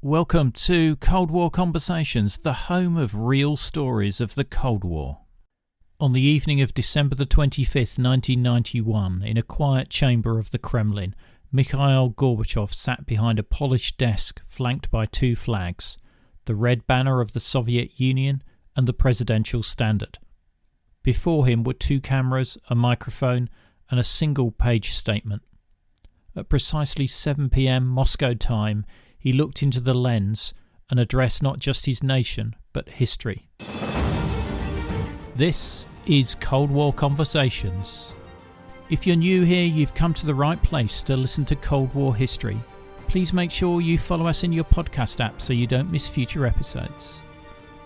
Welcome to Cold War Conversations, the home of real stories of the Cold War. On the evening of December the 25th, 1991, in a quiet chamber of the Kremlin, Mikhail Gorbachev sat behind a polished desk flanked by two flags, the red banner of the Soviet Union and the presidential standard. Before him were two cameras, a microphone, and a single-page statement. At precisely 7 p.m. Moscow time, he looked into the lens and addressed not just his nation, but history. This is Cold War Conversations. If you're new here, you've come to the right place to listen to Cold War history. Please make sure you follow us in your podcast app so you don't miss future episodes.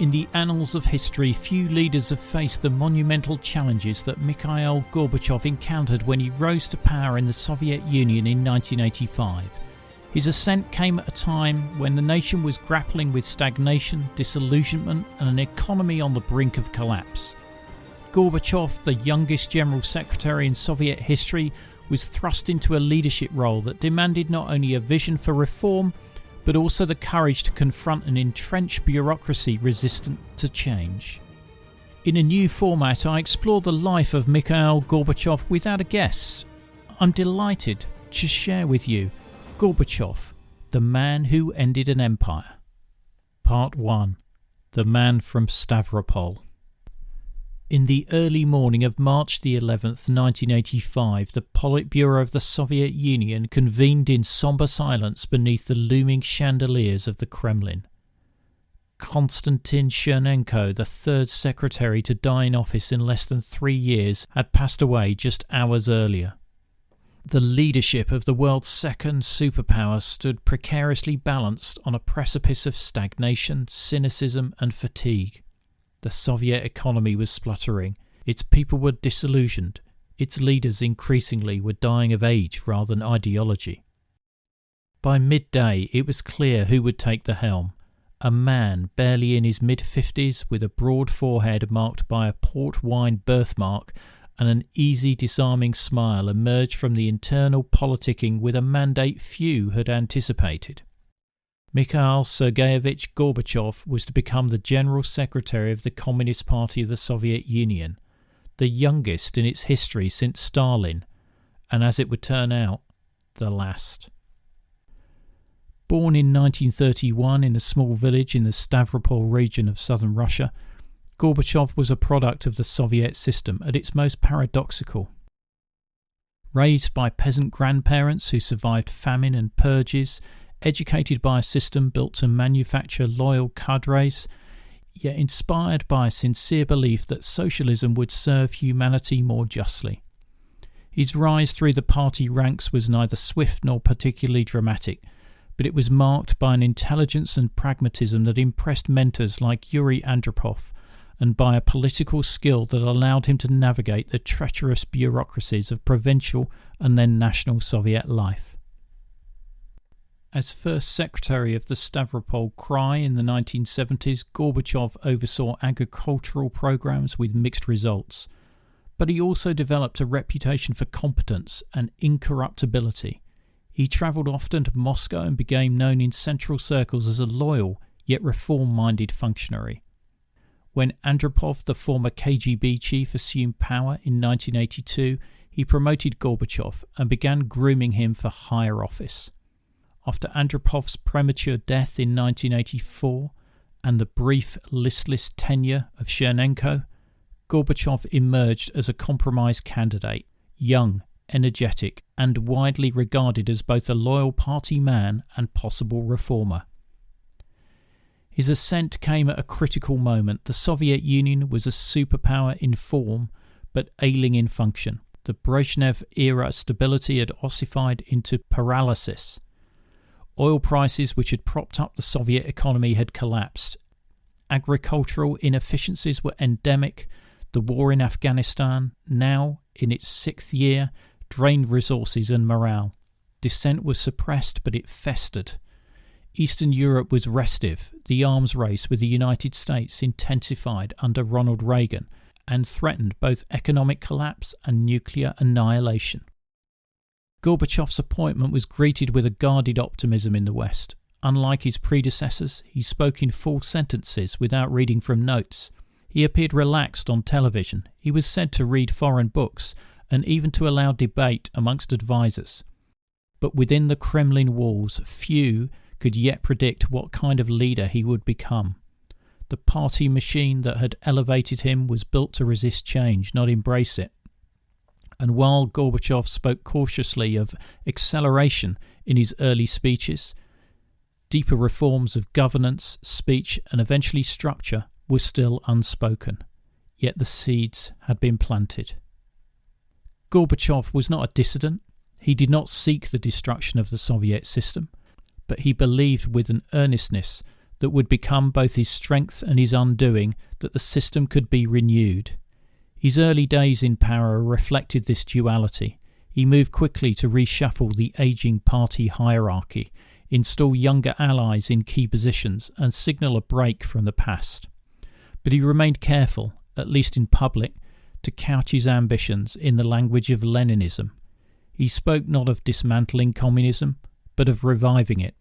In the annals of history, few leaders have faced the monumental challenges that Mikhail Gorbachev encountered when he rose to power in the Soviet Union in 1985. His ascent came at a time when the nation was grappling with stagnation, disillusionment, and an economy on the brink of collapse. Gorbachev, the youngest general secretary in Soviet history, was thrust into a leadership role that demanded not only a vision for reform, but also the courage to confront an entrenched bureaucracy resistant to change. In a new format, I explore the life of Mikhail Gorbachev without a guest. I'm delighted to share with you Gorbachev, the man who ended an empire. Part 1. The man from Stavropol. In the early morning of March the 11th, 1985, the Politburo of the Soviet Union convened in sombre silence beneath the looming chandeliers of the Kremlin. Konstantin Chernenko, the third secretary to die in office in less than 3 years, had passed away just hours earlier. The leadership of the world's second superpower stood precariously balanced on a precipice of stagnation, cynicism and fatigue. The Soviet economy was spluttering, its people were disillusioned, its leaders increasingly were dying of age rather than ideology. By midday it was clear who would take the helm. A man barely in his mid-50s with a broad forehead marked by a port wine birthmark and an easy disarming smile emerged from the internal politicking with a mandate few had anticipated. Mikhail Sergeyevich Gorbachev was to become the General Secretary of the Communist Party of the Soviet Union, the youngest in its history since Stalin, and as it would turn out, the last. Born in 1931 in a small village in the Stavropol region of southern Russia, Gorbachev was a product of the Soviet system at its most paradoxical. Raised by peasant grandparents who survived famine and purges, educated by a system built to manufacture loyal cadres, yet inspired by a sincere belief that socialism would serve humanity more justly. His rise through the party ranks was neither swift nor particularly dramatic, but it was marked by an intelligence and pragmatism that impressed mentors like Yuri Andropov, and by a political skill that allowed him to navigate the treacherous bureaucracies of provincial and then national Soviet life. As first secretary of the Stavropol Krai in the 1970s, Gorbachev oversaw agricultural programs with mixed results, but he also developed a reputation for competence and incorruptibility. He travelled often to Moscow and became known in central circles as a loyal yet reform-minded functionary. When Andropov, the former KGB chief, assumed power in 1982, he promoted Gorbachev and began grooming him for higher office. After Andropov's premature death in 1984 and the brief, listless tenure of Chernenko, Gorbachev emerged as a compromise candidate, young, energetic, and widely regarded as both a loyal party man and possible reformer. His ascent came at a critical moment. The Soviet Union was a superpower in form, but ailing in function. The Brezhnev-era stability had ossified into paralysis. Oil prices, which had propped up the Soviet economy, had collapsed. Agricultural inefficiencies were endemic. The war in Afghanistan, now in its 6th year, drained resources and morale. Dissent was suppressed, but it festered. Eastern Europe was restive. The arms race with the United States intensified under Ronald Reagan and threatened both economic collapse and nuclear annihilation. Gorbachev's appointment was greeted with a guarded optimism in the West. Unlike his predecessors, he spoke in full sentences without reading from notes. He appeared relaxed on television. He was said to read foreign books and even to allow debate amongst advisors. But within the Kremlin walls, few could yet predict what kind of leader he would become. The party machine that had elevated him was built to resist change, not embrace it. And while Gorbachev spoke cautiously of acceleration in his early speeches, deeper reforms of governance, speech, and eventually structure were still unspoken. Yet the seeds had been planted. Gorbachev was not a dissident. He did not seek the destruction of the Soviet system, but he believed with an earnestness that would become both his strength and his undoing that the system could be renewed. His early days in power reflected this duality. He moved quickly to reshuffle the ageing party hierarchy, install younger allies in key positions, and signal a break from the past. But he remained careful, at least in public, to couch his ambitions in the language of Leninism. He spoke not of dismantling communism, but of reviving it.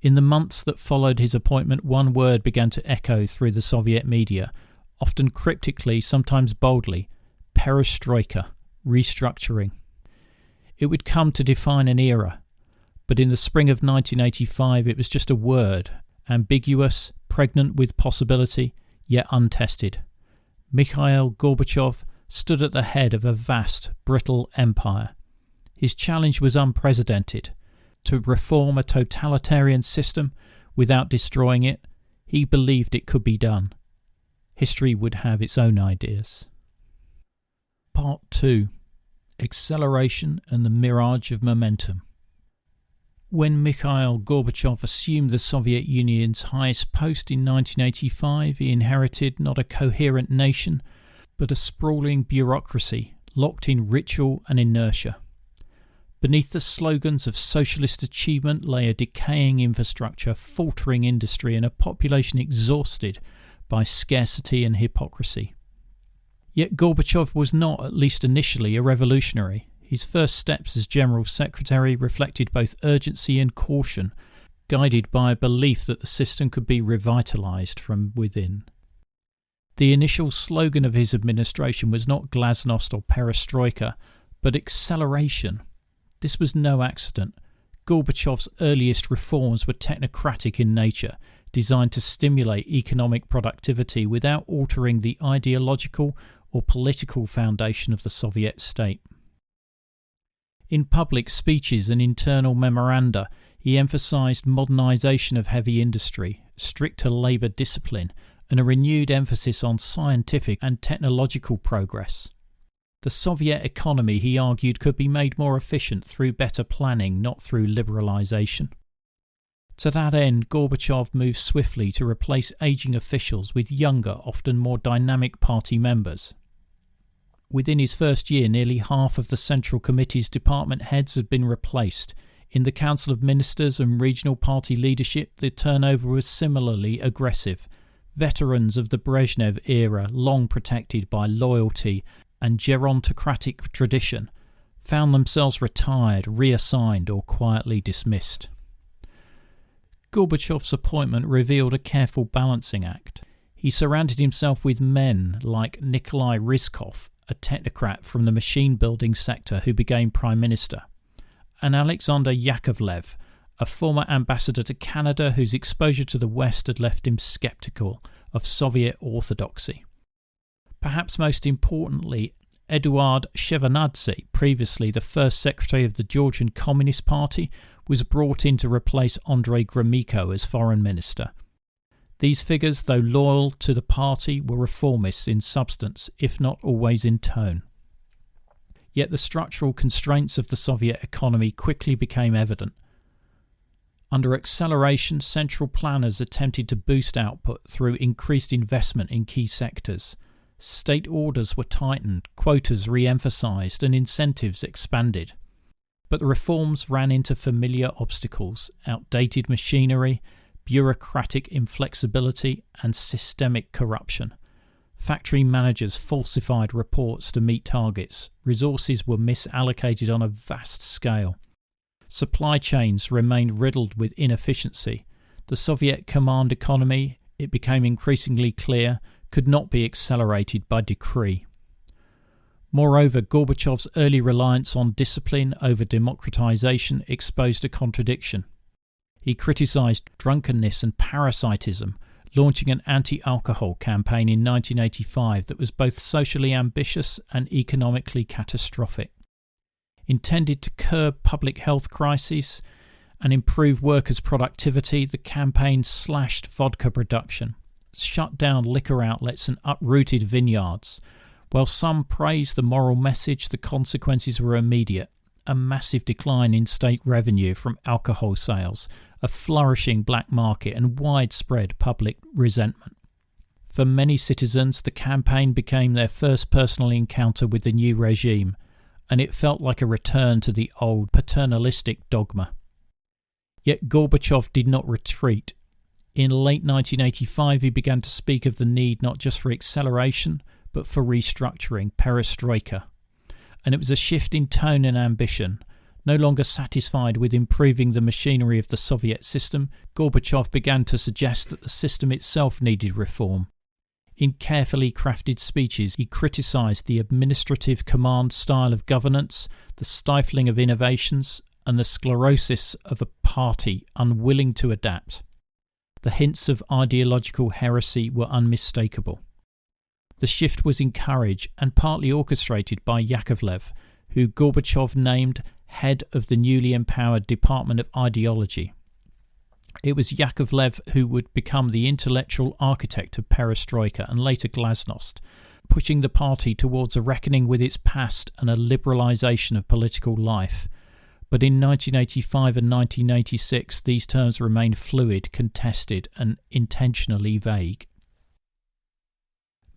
In the months that followed his appointment, one word began to echo through the Soviet media, often cryptically, sometimes boldly: perestroika, restructuring. It would come to define an era, but in the spring of 1985 it was just a word, ambiguous, pregnant with possibility, yet untested. Mikhail Gorbachev stood at the head of a vast, brittle empire. His challenge was unprecedented. To reform a totalitarian system without destroying it, he believed it could be done. History would have its own ideas. Part 2. Acceleration and the Mirage of Momentum. When Mikhail Gorbachev assumed the Soviet Union's highest post in 1985, he inherited not a coherent nation, but a sprawling bureaucracy locked in ritual and inertia. Beneath the slogans of socialist achievement lay a decaying infrastructure, faltering industry, and a population exhausted by scarcity and hypocrisy. Yet Gorbachev was not, at least initially, a revolutionary. His first steps as General Secretary reflected both urgency and caution, guided by a belief that the system could be revitalized from within. The initial slogan of his administration was not glasnost or perestroika, but acceleration. This was no accident. Gorbachev's earliest reforms were technocratic in nature, designed to stimulate economic productivity without altering the ideological or political foundation of the Soviet state. In public speeches and internal memoranda, he emphasized modernization of heavy industry, stricter labor discipline, and a renewed emphasis on scientific and technological progress. The Soviet economy, he argued, could be made more efficient through better planning, not through liberalization. To that end, Gorbachev moved swiftly to replace aging officials with younger, often more dynamic party members. Within his first year, nearly half of the Central Committee's department heads had been replaced. In the Council of Ministers and regional party leadership, the turnover was similarly aggressive. Veterans of the Brezhnev era, long protected by loyalty and gerontocratic tradition, found themselves retired, reassigned, or quietly dismissed. Gorbachev's appointment revealed a careful balancing act. He surrounded himself with men like Nikolai Ryzhkov, a technocrat from the machine-building sector who became Prime Minister, and Alexander Yakovlev, a former ambassador to Canada whose exposure to the West had left him sceptical of Soviet orthodoxy. Perhaps most importantly, Eduard Shevardnadze, previously the first secretary of the Georgian Communist Party, was brought in to replace Andrei Gromyko as foreign minister. These figures, though loyal to the party, were reformists in substance, if not always in tone. Yet the structural constraints of the Soviet economy quickly became evident. Under acceleration, central planners attempted to boost output through increased investment in key sectors. State orders were tightened, quotas re-emphasized, and incentives expanded. But the reforms ran into familiar obstacles: outdated machinery, bureaucratic inflexibility, and systemic corruption. Factory managers falsified reports to meet targets. Resources were misallocated on a vast scale. Supply chains remained riddled with inefficiency. The Soviet command economy, it became increasingly clear, could not be accelerated by decree. Moreover, Gorbachev's early reliance on discipline over democratization exposed a contradiction. He criticized drunkenness and parasitism, launching an anti-alcohol campaign in 1985 that was both socially ambitious and economically catastrophic. Intended to curb public health crises and improve workers' productivity, the campaign slashed vodka production, shut down liquor outlets and uprooted vineyards. While some praised the moral message, the consequences were immediate. A massive decline in state revenue from alcohol sales, a flourishing black market, and widespread public resentment. For many citizens, the campaign became their first personal encounter with the new regime, and it felt like a return to the old paternalistic dogma. Yet Gorbachev did not retreat. In late 1985, he began to speak of the need not just for acceleration, but for restructuring, perestroika. And it was a shift in tone and ambition. No longer satisfied with improving the machinery of the Soviet system, Gorbachev began to suggest that the system itself needed reform. In carefully crafted speeches, he criticised the administrative command style of governance, the stifling of innovations, and the sclerosis of a party unwilling to adapt. The hints of ideological heresy were unmistakable. The shift was encouraged and partly orchestrated by Yakovlev, who Gorbachev named head of the newly empowered Department of Ideology. It was Yakovlev who would become the intellectual architect of perestroika and later glasnost, pushing the party towards a reckoning with its past and a liberalisation of political life. But in 1985 and 1986, these terms remained fluid, contested, and intentionally vague.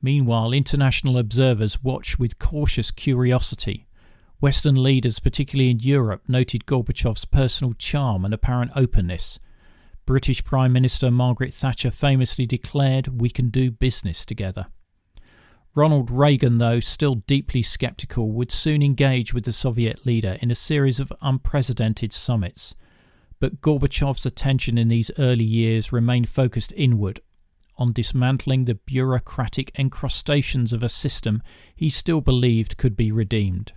Meanwhile, international observers watched with cautious curiosity. Western leaders, particularly in Europe, noted Gorbachev's personal charm and apparent openness. British Prime Minister Margaret Thatcher famously declared, "We can do business together." Ronald Reagan, though still deeply sceptical, would soon engage with the Soviet leader in a series of unprecedented summits. But Gorbachev's attention in these early years remained focused inward, on dismantling the bureaucratic encrustations of a system he still believed could be redeemed.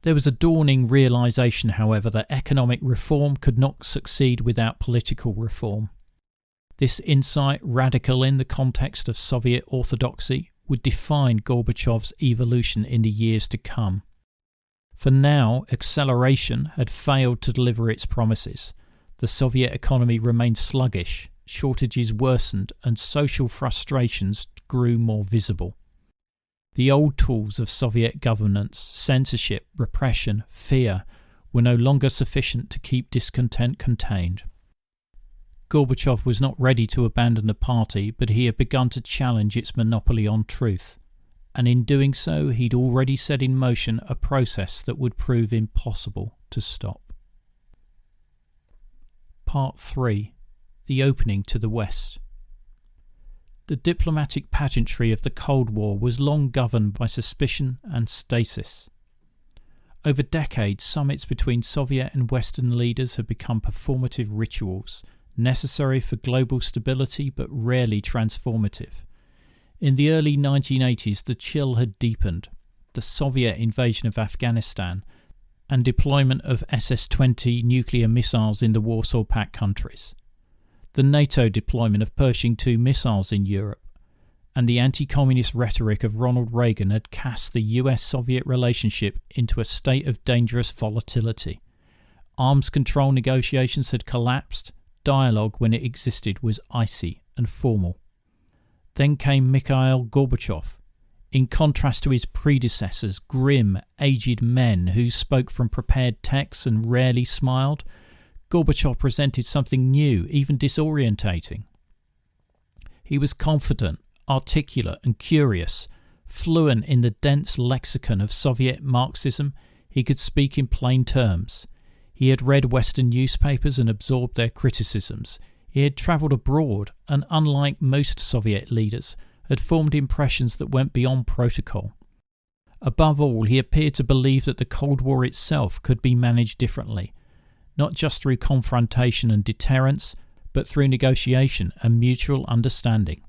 There was a dawning realisation, however, that economic reform could not succeed without political reform. This insight, radical in the context of Soviet orthodoxy, would define Gorbachev's evolution in the years to come. For now, acceleration had failed to deliver its promises. The Soviet economy remained sluggish, shortages worsened, and social frustrations grew more visible. The old tools of Soviet governance, censorship, repression, fear, were no longer sufficient to keep discontent contained. Gorbachev was not ready to abandon the party, but he had begun to challenge its monopoly on truth, and in doing so he'd already set in motion a process that would prove impossible to stop. Part 3. The opening to the West. The diplomatic pageantry of the Cold War was long governed by suspicion and stasis. Over decades, summits between Soviet and Western leaders had become performative rituals, necessary for global stability but rarely transformative. In the early 1980s, the chill had deepened. The Soviet invasion of Afghanistan and deployment of SS-20 nuclear missiles in the Warsaw Pact countries, the NATO deployment of Pershing II missiles in Europe, and the anti-communist rhetoric of Ronald Reagan had cast the US-Soviet relationship into a state of dangerous volatility. Arms control negotiations had collapsed. Dialogue, when it existed, was icy and formal. Then came Mikhail Gorbachev. In contrast to his predecessors, grim, aged men who spoke from prepared texts and rarely smiled, Gorbachev presented something new, even disorientating. He was confident, articulate and curious. Fluent in the dense lexicon of Soviet Marxism, he could speak in plain terms. He had read Western newspapers and absorbed their criticisms. He had travelled abroad and, unlike most Soviet leaders, had formed impressions that went beyond protocol. Above all, he appeared to believe that the Cold War itself could be managed differently, not just through confrontation and deterrence, but through negotiation and mutual understanding.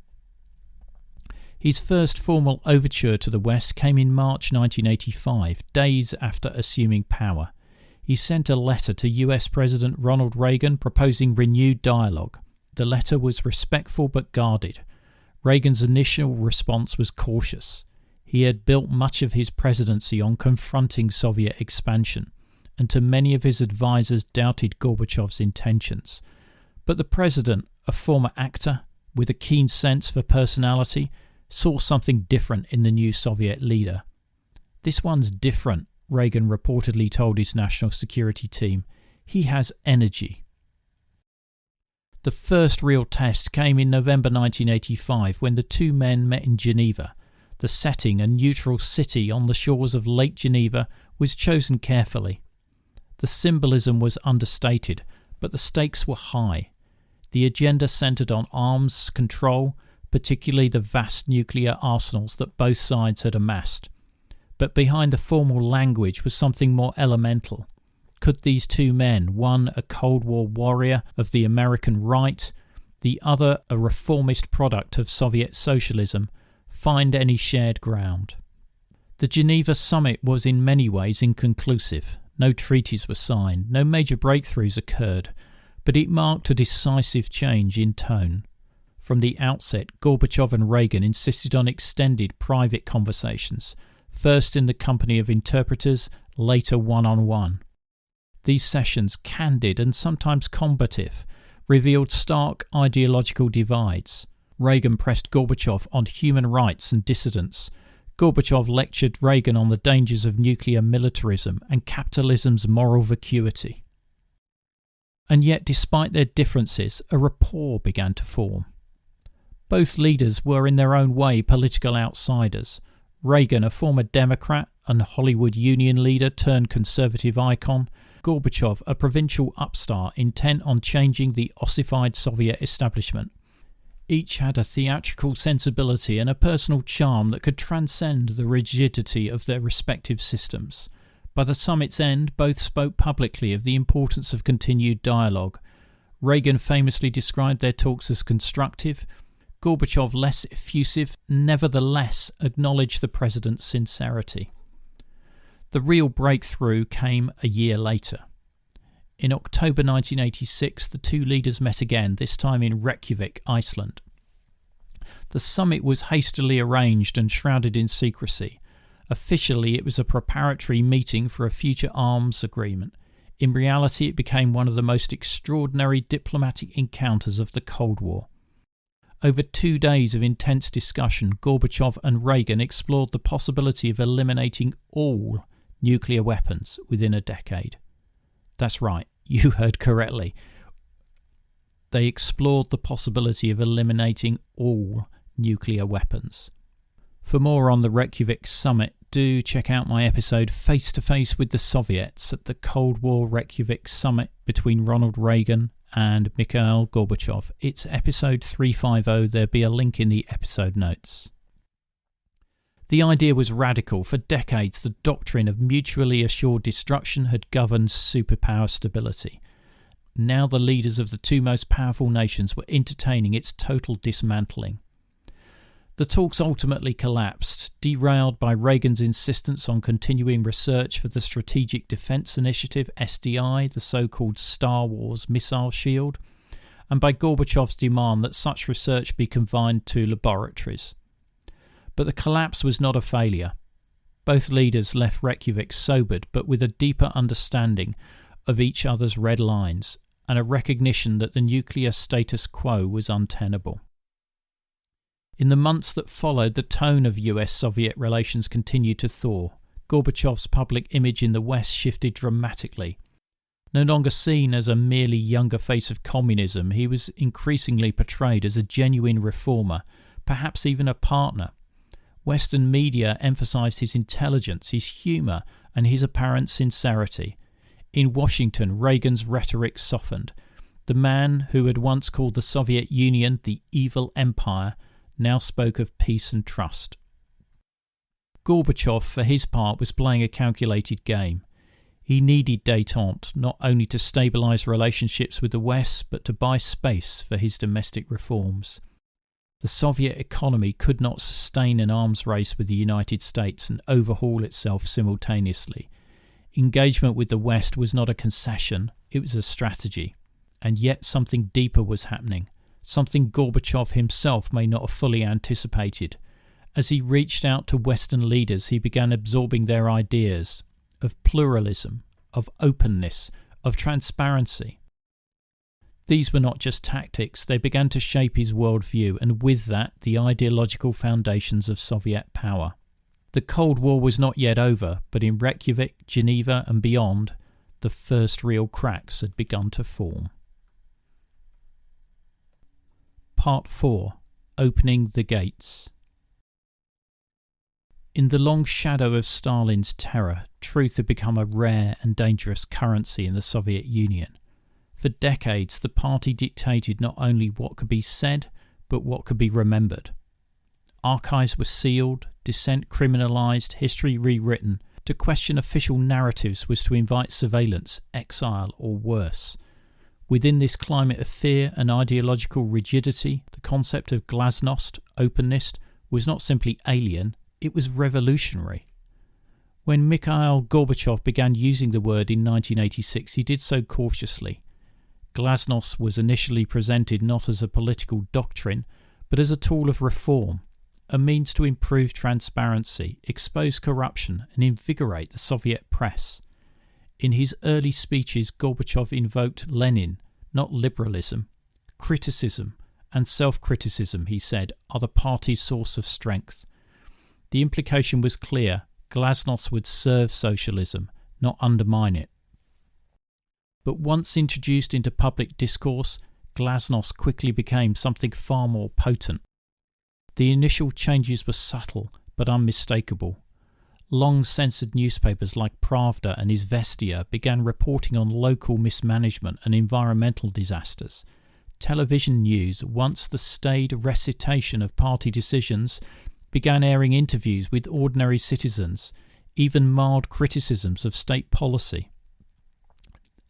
His first formal overture to the West came in March 1985, days after assuming power. He sent a letter to US President Ronald Reagan proposing renewed dialogue. The letter was respectful but guarded. Reagan's initial response was cautious. He had built much of his presidency on confronting Soviet expansion, and to many of his advisers doubted Gorbachev's intentions. But the president, a former actor with a keen sense for personality, saw something different in the new Soviet leader. "This one's different," Reagan reportedly told his national security team. "He has energy." The first real test came in November 1985 when the two men met in Geneva. The setting, a neutral city on the shores of Lake Geneva, was chosen carefully. The symbolism was understated, but the stakes were high. The agenda centered on arms control, particularly the vast nuclear arsenals that both sides had amassed. But behind the formal language was something more elemental. Could these two men, one a Cold War warrior of the American right, the other a reformist product of Soviet socialism, find any shared ground? The Geneva summit was in many ways inconclusive. No treaties were signed, no major breakthroughs occurred, but it marked a decisive change in tone. From the outset, Gorbachev and Reagan insisted on extended private conversations, first in the company of interpreters, later one-on-one. These sessions, candid and sometimes combative, revealed stark ideological divides. Reagan pressed Gorbachev on human rights and dissidents. Gorbachev lectured Reagan on the dangers of nuclear militarism and capitalism's moral vacuity. And yet, despite their differences, a rapport began to form. Both leaders were in their own way political outsiders. Reagan, a former Democrat and Hollywood Union leader turned conservative icon. Gorbachev, a provincial upstart intent on changing the ossified Soviet establishment. Each had a theatrical sensibility and a personal charm that could transcend the rigidity of their respective systems. By the summit's end, both spoke publicly of the importance of continued dialogue. Reagan famously described their talks as constructive. Gorbachev, less effusive, nevertheless acknowledged the president's sincerity. The real breakthrough came a year later. In October 1986, the two leaders met again, this time in Reykjavik, Iceland. The summit was hastily arranged and shrouded in secrecy. Officially, it was a preparatory meeting for a future arms agreement. In reality, it became one of the most extraordinary diplomatic encounters of the Cold War. Over 2 days of intense discussion, Gorbachev and Reagan explored the possibility of eliminating all nuclear weapons within a decade. That's right, you heard correctly. They explored the possibility of eliminating all nuclear weapons. For more on the Reykjavik summit, do check out my episode Face to Face with the Soviets at the Cold War Reykjavik summit between Ronald Reagan and Mikhail Gorbachev. It's episode 350. There'll be a link in the episode notes. The idea was radical. For decades, the doctrine of mutually assured destruction had governed superpower stability. Now the leaders of the two most powerful nations were entertaining its total dismantling. The talks ultimately collapsed, derailed by Reagan's insistence on continuing research for the Strategic Defense Initiative, SDI, the so-called Star Wars missile shield, and by Gorbachev's demand that such research be confined to laboratories. But the collapse was not a failure. Both leaders left Reykjavik sobered, but with a deeper understanding of each other's red lines, and a recognition that the nuclear status quo was untenable. In the months that followed, the tone of US-Soviet relations continued to thaw. Gorbachev's public image in the West shifted dramatically. No longer seen as a merely younger face of communism, he was increasingly portrayed as a genuine reformer, perhaps even a partner. Western media emphasized his intelligence, his humor, and his apparent sincerity. In Washington, Reagan's rhetoric softened. The man who had once called the Soviet Union the evil empire now spoke of peace and trust. Gorbachev, for his part, was playing a calculated game. He needed détente not only to stabilise relationships with the West, but to buy space for his domestic reforms. The Soviet economy could not sustain an arms race with the United States and overhaul itself simultaneously. Engagement with the West was not a concession, it was a strategy. And yet something deeper was happening, something Gorbachev himself may not have fully anticipated. As he reached out to Western leaders, he began absorbing their ideas of pluralism, of openness, of transparency. These were not just tactics, they began to shape his worldview, and with that, the ideological foundations of Soviet power. The Cold War was not yet over, but in Reykjavik, Geneva and beyond, the first real cracks had begun to form. Part 4. Opening the Gates. In the long shadow of Stalin's terror, truth had become a rare and dangerous currency in the Soviet Union. For decades, the party dictated not only what could be said, but what could be remembered. Archives were sealed, dissent criminalised, history rewritten. To question official narratives was to invite surveillance, exile, or worse. Within this climate of fear and ideological rigidity, the concept of glasnost, openness, was not simply alien, it was revolutionary. When Mikhail Gorbachev began using the word in 1986, he did so cautiously. Glasnost was initially presented not as a political doctrine, but as a tool of reform, a means to improve transparency, expose corruption, and invigorate the Soviet press. In his early speeches, Gorbachev invoked Lenin, not liberalism. Criticism and self-criticism, he said, are the party's source of strength. The implication was clear. Glasnost would serve socialism, not undermine it. But once introduced into public discourse, glasnost quickly became something far more potent. The initial changes were subtle but unmistakable. Long-censored newspapers like Pravda and Izvestia began reporting on local mismanagement and environmental disasters. Television news, once the staid recitation of party decisions, began airing interviews with ordinary citizens, even mild criticisms of state policy.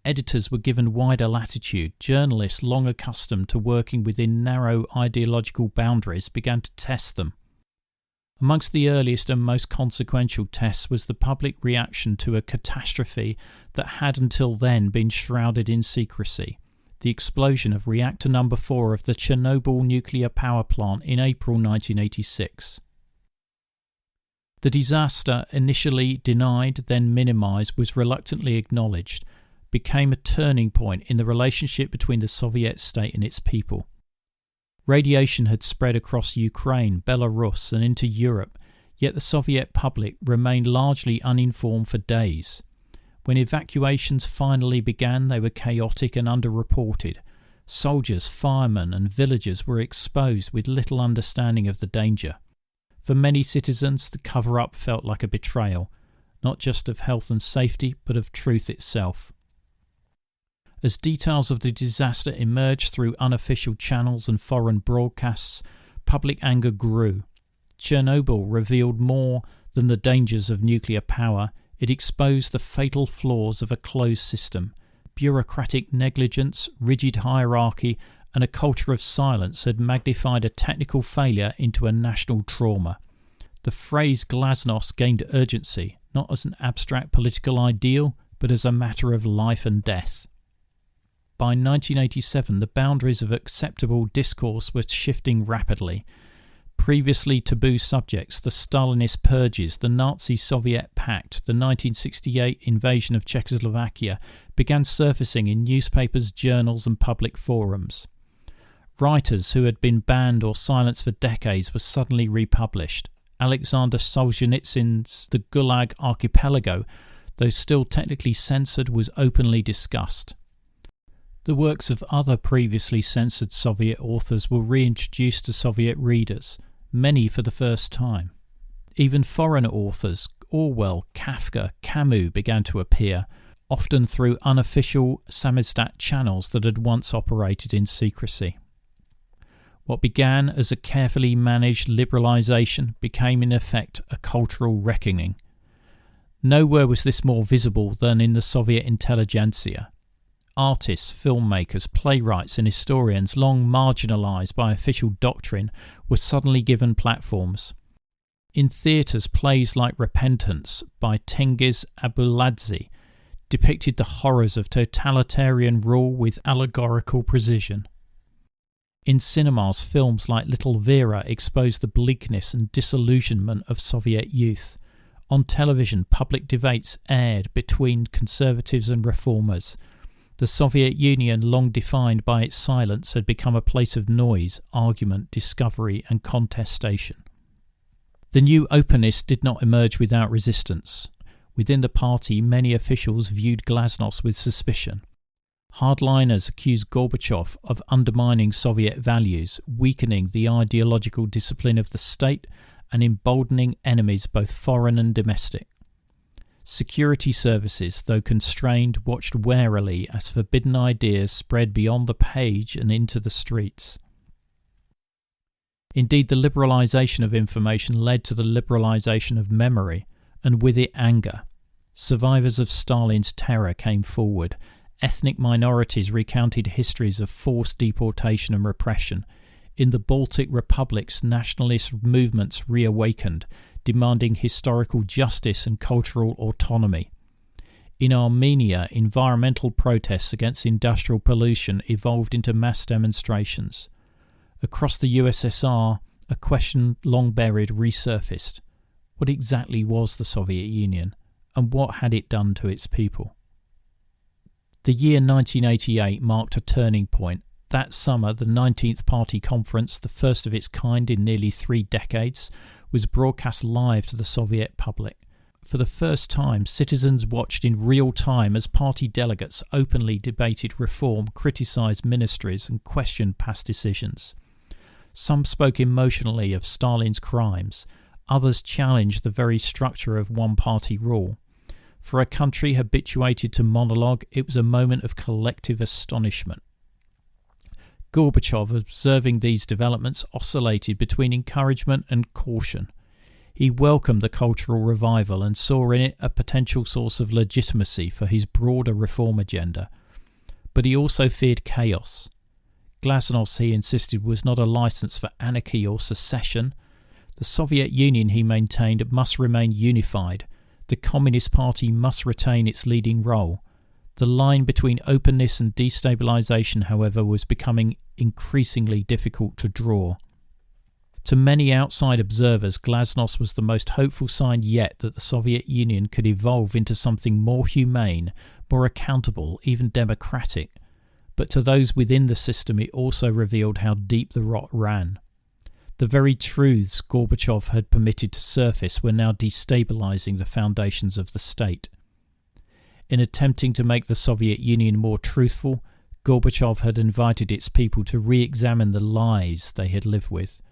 Editors were given wider latitude. Journalists, long accustomed to working within narrow ideological boundaries, began to test them. Amongst the earliest and most consequential tests was the public reaction to a catastrophe that had until then been shrouded in secrecy: the explosion of reactor number 4 of the Chernobyl nuclear power plant in April 1986. The disaster, initially denied, then minimised, was reluctantly acknowledged, became a turning point in the relationship between the Soviet state and its people. Radiation had spread across Ukraine, Belarus and into Europe, yet the Soviet public remained largely uninformed for days. When evacuations finally began, they were chaotic and underreported. Soldiers, firemen and villagers were exposed with little understanding of the danger. For many citizens, the cover-up felt like a betrayal, not just of health and safety, but of truth itself. As details of the disaster emerged through unofficial channels and foreign broadcasts, public anger grew. Chernobyl revealed more than the dangers of nuclear power. It exposed the fatal flaws of a closed system. Bureaucratic negligence, rigid hierarchy, and a culture of silence had magnified a technical failure into a national trauma. The phrase glasnost gained urgency, not as an abstract political ideal, but as a matter of life and death. By 1987, the boundaries of acceptable discourse were shifting rapidly. Previously taboo subjects, the Stalinist purges, the Nazi-Soviet pact, the 1968 invasion of Czechoslovakia, began surfacing in newspapers, journals and public forums. Writers who had been banned or silenced for decades were suddenly republished. Alexander Solzhenitsyn's The Gulag Archipelago, though still technically censored, was openly discussed. The works of other previously censored Soviet authors were reintroduced to Soviet readers, many for the first time. Even foreign authors, Orwell, Kafka, Camus, began to appear, often through unofficial samizdat channels that had once operated in secrecy. What began as a carefully managed liberalisation became in effect a cultural reckoning. Nowhere was this more visible than in the Soviet intelligentsia. Artists, filmmakers, playwrights and historians, long marginalised by official doctrine, were suddenly given platforms. In theatres, plays like Repentance by Tengiz Abuladze depicted the horrors of totalitarian rule with allegorical precision. In cinemas, films like Little Vera exposed the bleakness and disillusionment of Soviet youth. On television, public debates aired between conservatives and reformers. The Soviet Union, long defined by its silence, had become a place of noise, argument, discovery and contestation. The new openness did not emerge without resistance. Within the party, many officials viewed Glasnost with suspicion. Hardliners accused Gorbachev of undermining Soviet values, weakening the ideological discipline of the state, and emboldening enemies both foreign and domestic. Security services, though constrained, watched warily as forbidden ideas spread beyond the page and into the streets. Indeed, the liberalisation of information led to the liberalisation of memory, and with it anger. Survivors of Stalin's terror came forward. Ethnic minorities recounted histories of forced deportation and repression. In the Baltic republics, nationalist movements reawakened, demanding historical justice and cultural autonomy. In Armenia, environmental protests against industrial pollution evolved into mass demonstrations. Across the USSR, a question long buried resurfaced. What exactly was the Soviet Union, and what had it done to its people? The year 1988 marked a turning point. That summer, the 19th Party Conference, the first of its kind in nearly 3 decades, was broadcast live to the Soviet public. For the first time, citizens watched in real time as party delegates openly debated reform, criticised ministries and questioned past decisions. Some spoke emotionally of Stalin's crimes. Others challenged the very structure of one-party rule. For a country habituated to monologue, it was a moment of collective astonishment. Gorbachev, observing these developments, oscillated between encouragement and caution. He welcomed the cultural revival and saw in it a potential source of legitimacy for his broader reform agenda. But he also feared chaos. Glasnost, he insisted, was not a license for anarchy or secession. The Soviet Union, he maintained, must remain unified. The Communist Party must retain its leading role. The line between openness and destabilisation, however, was becoming increasingly difficult to draw. To many outside observers, Glasnost was the most hopeful sign yet that the Soviet Union could evolve into something more humane, more accountable, even democratic. But to those within the system, it also revealed how deep the rot ran. The very truths Gorbachev had permitted to surface were now destabilising the foundations of the state. In attempting to make the Soviet Union more truthful, Gorbachev had invited its people to re-examine the lies they had lived with.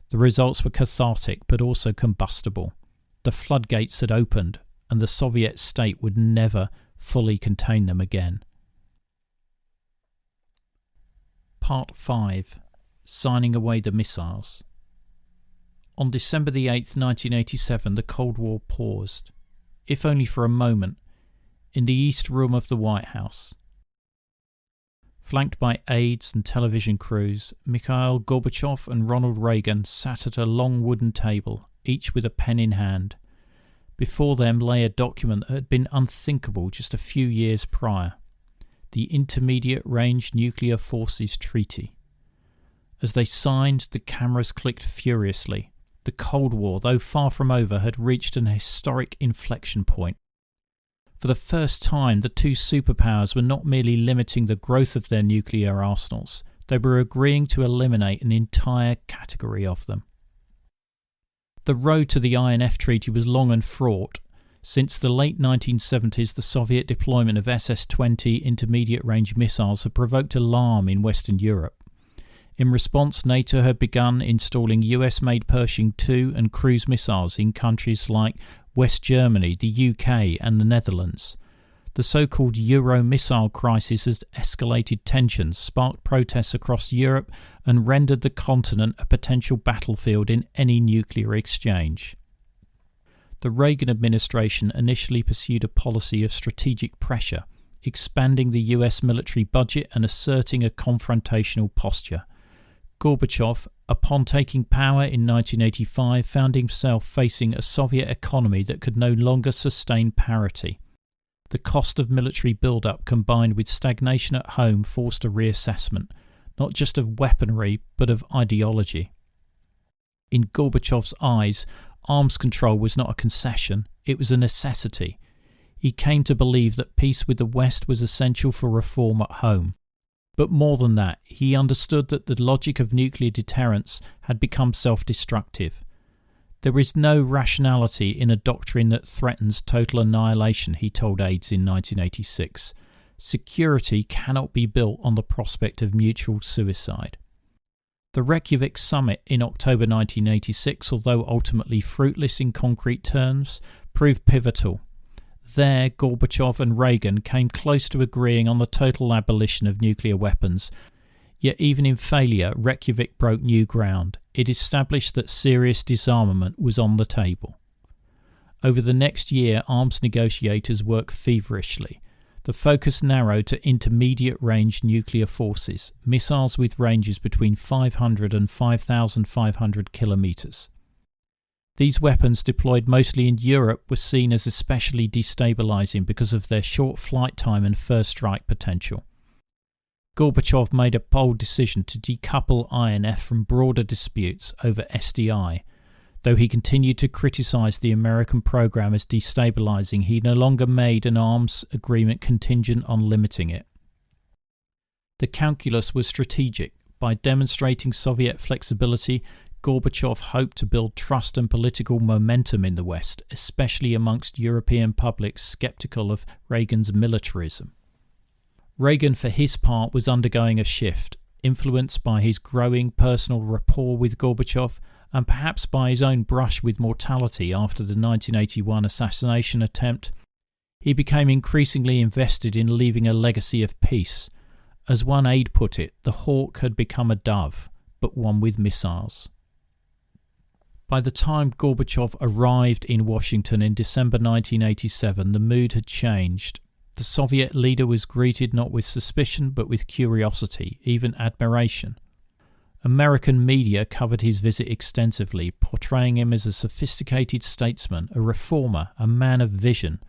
The results were cathartic but also combustible. The floodgates had opened, and the Soviet state would never fully contain them again. Part 5. Signing away the missiles. On December the 8th, 1987, the Cold War paused, if only for a moment, in the East Room of the White House. Flanked by aides and television crews, Mikhail Gorbachev and Ronald Reagan sat at a long wooden table, each with a pen in hand. Before them lay a document that had been unthinkable just a few years prior, the Intermediate Range Nuclear Forces Treaty. As they signed, the cameras clicked furiously. The Cold War, though far from over, had reached an historic inflection point. For the first time, the two superpowers were not merely limiting the growth of their nuclear arsenals, they were agreeing to eliminate an entire category of them. The road to the INF Treaty was long and fraught. Since the late 1970s, the Soviet deployment of SS-20 intermediate-range missiles had provoked alarm in Western Europe. In response, NATO had begun installing US-made Pershing II and cruise missiles in countries like West Germany, the UK and the Netherlands. The so-called Euro missile crisis has escalated tensions, sparked protests across Europe, and rendered the continent a potential battlefield in any nuclear exchange. The Reagan administration initially pursued a policy of strategic pressure, expanding the US military budget and asserting a confrontational posture. Gorbachev, upon taking power in 1985, found himself facing a Soviet economy that could no longer sustain parity. The cost of military build-up combined with stagnation at home forced a reassessment, not just of weaponry, but of ideology. In Gorbachev's eyes, arms control was not a concession, it was a necessity. He came to believe that peace with the West was essential for reform at home. But more than that, he understood that the logic of nuclear deterrence had become self-destructive. There is no rationality in a doctrine that threatens total annihilation, he told aides in 1986. Security cannot be built on the prospect of mutual suicide. The Reykjavik summit in October 1986, although ultimately fruitless in concrete terms, proved pivotal. There, Gorbachev and Reagan came close to agreeing on the total abolition of nuclear weapons. Yet even in failure, Reykjavik broke new ground. It established that serious disarmament was on the table. Over the next year, arms negotiators worked feverishly. The focus narrowed to intermediate-range nuclear forces, missiles with ranges between 500 and 5,500 kilometres. These weapons, deployed mostly in Europe, were seen as especially destabilising because of their short flight time and first strike potential. Gorbachev made a bold decision to decouple INF from broader disputes over SDI. Though he continued to criticise the American program as destabilising, he no longer made an arms agreement contingent on limiting it. The calculus was strategic. By demonstrating Soviet flexibility, Gorbachev hoped to build trust and political momentum in the West, especially amongst European publics sceptical of Reagan's militarism. Reagan, for his part, was undergoing a shift, influenced by his growing personal rapport with Gorbachev and perhaps by his own brush with mortality after the 1981 assassination attempt. He became increasingly invested in leaving a legacy of peace. As one aide put it, the hawk had become a dove, but one with missiles. By the time Gorbachev arrived in Washington in December 1987, the mood had changed. The Soviet leader was greeted not with suspicion but with curiosity, even admiration. American media covered his visit extensively, portraying him as a sophisticated statesman, a reformer, a man of vision.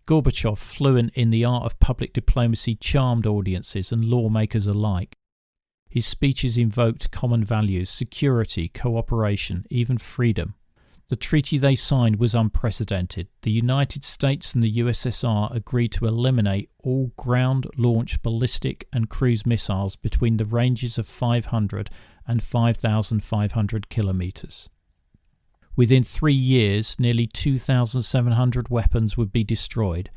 Gorbachev, fluent in the art of public diplomacy, charmed audiences and lawmakers alike. His speeches invoked common values, security, cooperation, even freedom. The treaty they signed was unprecedented. The United States and the USSR agreed to eliminate all ground-launched ballistic and cruise missiles between the ranges of 500 and 5,500 kilometres. Within 3 years, nearly 2,700 weapons would be destroyed.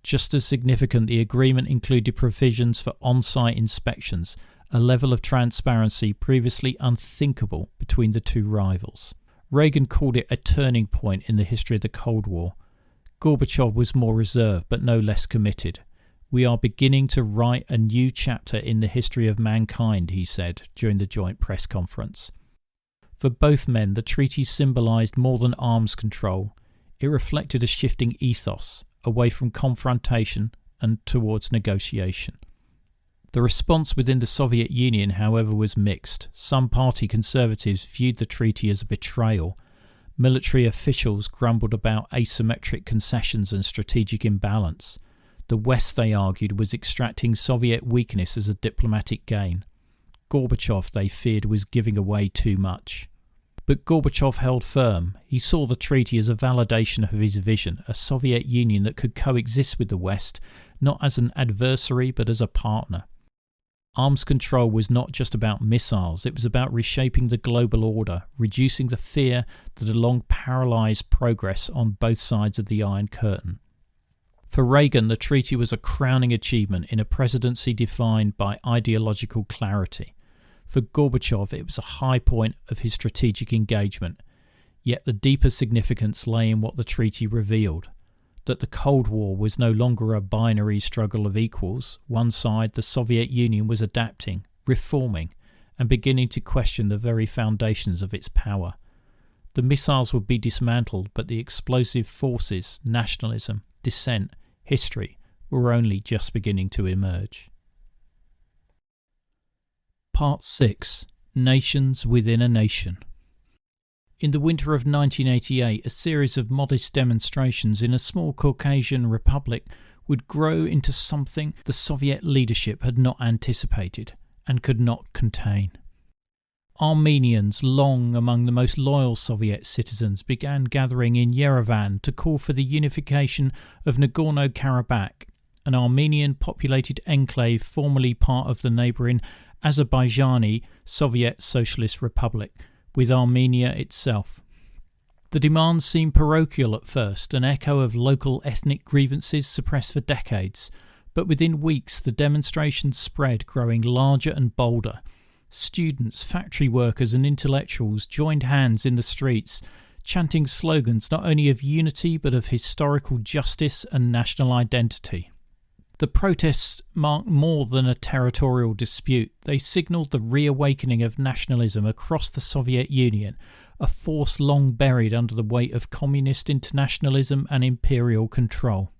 Just as significant, the agreement included provisions for on-site inspections, a level of transparency previously unthinkable between the two rivals. Reagan called it a turning point in the history of the Cold War. Gorbachev was more reserved but no less committed. "We are beginning to write a new chapter in the history of mankind," he said during the joint press conference. For both men, the treaty symbolised more than arms control. It reflected a shifting ethos, away from confrontation and towards negotiation. The response within the Soviet Union, however, was mixed. Some party conservatives viewed the treaty as a betrayal. Military officials grumbled about asymmetric concessions and strategic imbalance. The West, they argued, was extracting Soviet weakness as a diplomatic gain. Gorbachev, they feared, was giving away too much. But Gorbachev held firm. He saw the treaty as a validation of his vision, a Soviet Union that could coexist with the West, not as an adversary but as a partner. Arms control was not just about missiles, it was about reshaping the global order, reducing the fear that had long paralysed progress on both sides of the Iron Curtain. For Reagan, the treaty was a crowning achievement in a presidency defined by ideological clarity. For Gorbachev, it was a high point of his strategic engagement, yet the deeper significance lay in what the treaty revealed. that the Cold War was no longer a binary struggle of equals. One side, the Soviet Union, was adapting, reforming, and beginning to question the very foundations of its power. The missiles would be dismantled, but the explosive forces, nationalism, dissent, history were only just beginning to emerge. Part 6. Nations within a nation. In the winter of 1988, a series of modest demonstrations in a small Caucasian republic would grow into something the Soviet leadership had not anticipated and could not contain. Armenians, long among the most loyal Soviet citizens, began gathering in Yerevan to call for the unification of Nagorno-Karabakh, an Armenian-populated enclave formerly part of the neighbouring Azerbaijani Soviet Socialist Republic, with Armenia itself. The demands seemed parochial at first, an echo of local ethnic grievances suppressed for decades, but within weeks the demonstrations spread, growing larger and bolder. Students, factory workers and intellectuals joined hands in the streets, chanting slogans not only of unity but of historical justice and national identity. The protests marked more than a territorial dispute. They signalled the reawakening of nationalism across the Soviet Union, a force long buried under the weight of communist internationalism and imperial control.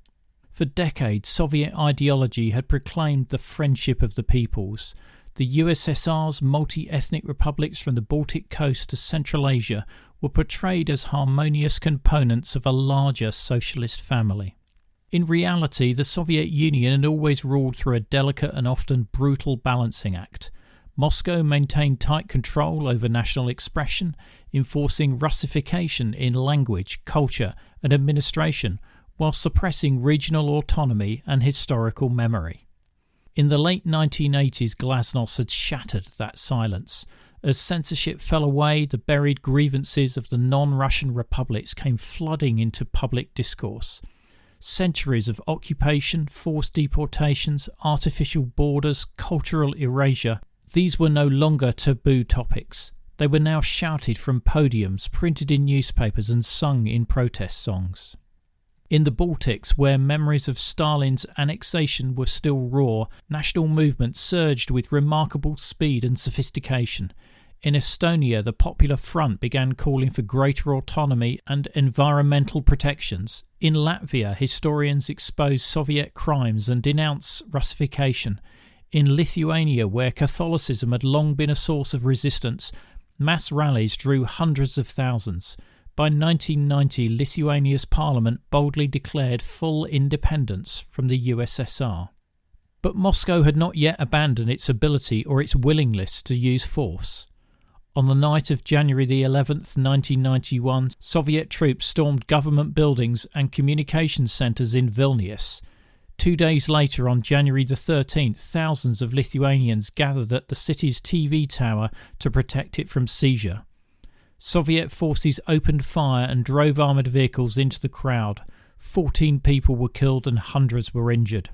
For decades, Soviet ideology had proclaimed the friendship of the peoples. The USSR's multi-ethnic republics from the Baltic coast to Central Asia were portrayed as harmonious components of a larger socialist family. In reality, the Soviet Union had always ruled through a delicate and often brutal balancing act. Moscow maintained tight control over national expression, enforcing Russification in language, culture and administration, while suppressing regional autonomy and historical memory. In the late 1980s, glasnost had shattered that silence. As censorship fell away, the buried grievances of the non-Russian republics came flooding into public discourse. Centuries of occupation, forced deportations, artificial borders, cultural erasure, these were no longer taboo topics. They were now shouted from podiums, printed in newspapers and sung in protest songs. In the Baltics, where memories of Stalin's annexation were still raw, national movements surged with remarkable speed and sophistication. In Estonia, the Popular Front began calling for greater autonomy and environmental protections. In Latvia, historians exposed Soviet crimes and denounced Russification. In Lithuania, where Catholicism had long been a source of resistance, mass rallies drew hundreds of thousands. By 1990, Lithuania's parliament boldly declared full independence from the USSR. But Moscow had not yet abandoned its ability or its willingness to use force. On the night of January the 11th, 1991, Soviet troops stormed government buildings and communications centres in Vilnius. 2 days later, on January the 13th, thousands of Lithuanians gathered at the city's TV tower to protect it from seizure. Soviet forces opened fire and drove armoured vehicles into the crowd. 14 people were killed and hundreds were injured.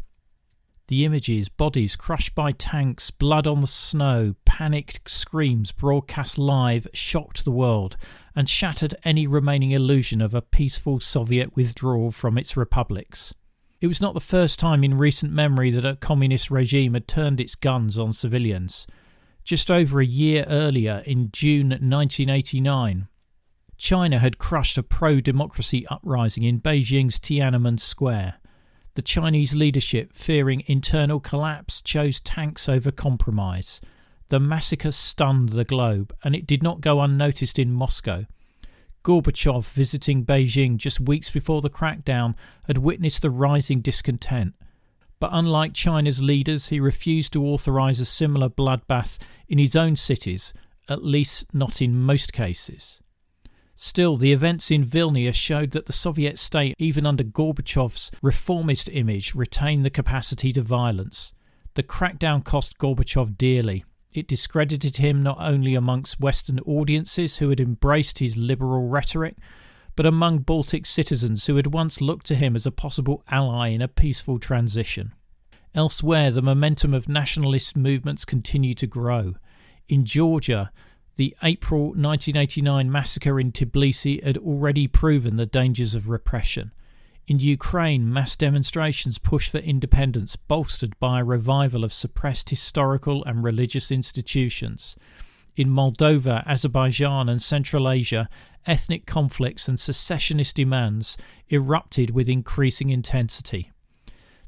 The images, bodies crushed by tanks, blood on the snow, panicked screams broadcast live shocked the world and shattered any remaining illusion of a peaceful Soviet withdrawal from its republics. It was not the first time in recent memory that a communist regime had turned its guns on civilians. Just over a year earlier, in June 1989, China had crushed a pro-democracy uprising in Beijing's Tiananmen Square. The Chinese leadership, fearing internal collapse, chose tanks over compromise. The massacre stunned the globe, and it did not go unnoticed in Moscow. Gorbachev, visiting Beijing just weeks before the crackdown, had witnessed the rising discontent. But unlike China's leaders, he refused to authorise a similar bloodbath in his own cities, at least not in most cases. Still, the events in Vilnius showed that the Soviet state, even under Gorbachev's reformist image, retained the capacity to violence. The crackdown cost Gorbachev dearly. It discredited him not only amongst Western audiences who had embraced his liberal rhetoric, but among Baltic citizens who had once looked to him as a possible ally in a peaceful transition. Elsewhere, the momentum of nationalist movements continued to grow. In Georgia, the April 1989 massacre in Tbilisi had already proven the dangers of repression. In Ukraine, mass demonstrations pushed for independence, bolstered by a revival of suppressed historical and religious institutions. In Moldova, Azerbaijan and Central Asia, ethnic conflicts and secessionist demands erupted with increasing intensity.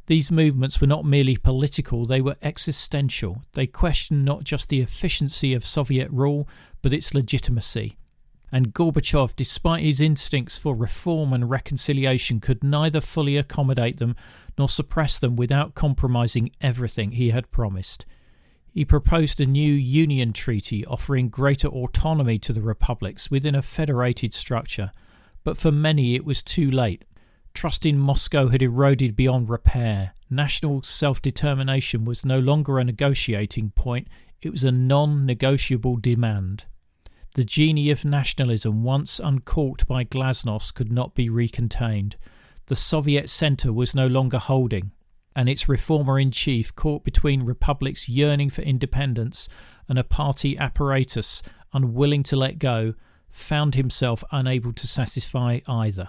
These movements were not merely political, they were existential. They questioned not just the efficiency of Soviet rule, but its legitimacy. And Gorbachev, despite his instincts for reform and reconciliation, could neither fully accommodate them nor suppress them without compromising everything he had promised. He proposed a new union treaty offering greater autonomy to the republics within a federated structure, but for many it was too late. Trust in Moscow had eroded beyond repair. National self-determination was no longer a negotiating point, it was a non-negotiable demand. The genie of nationalism, once uncorked by glasnost, could not be recontained. The Soviet centre was no longer holding, and its reformer-in-chief, caught between republics yearning for independence and a party apparatus unwilling to let go, found himself unable to satisfy either.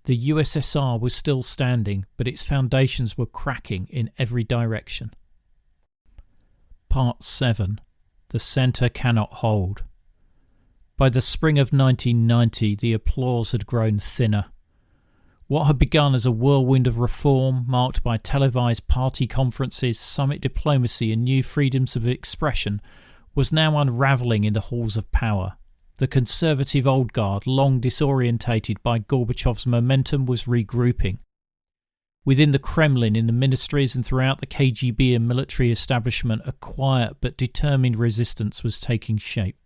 The USSR was still standing, but its foundations were cracking in every direction. Part 7. The centre cannot hold. By the spring of 1990, the applause had grown thinner. What had begun as a whirlwind of reform, marked by televised party conferences, summit diplomacy and new freedoms of expression, was now unravelling in the halls of power. The conservative old guard, long disorientated by Gorbachev's momentum, was regrouping. Within the Kremlin, in the ministries and throughout the KGB and military establishment, a quiet but determined resistance was taking shape.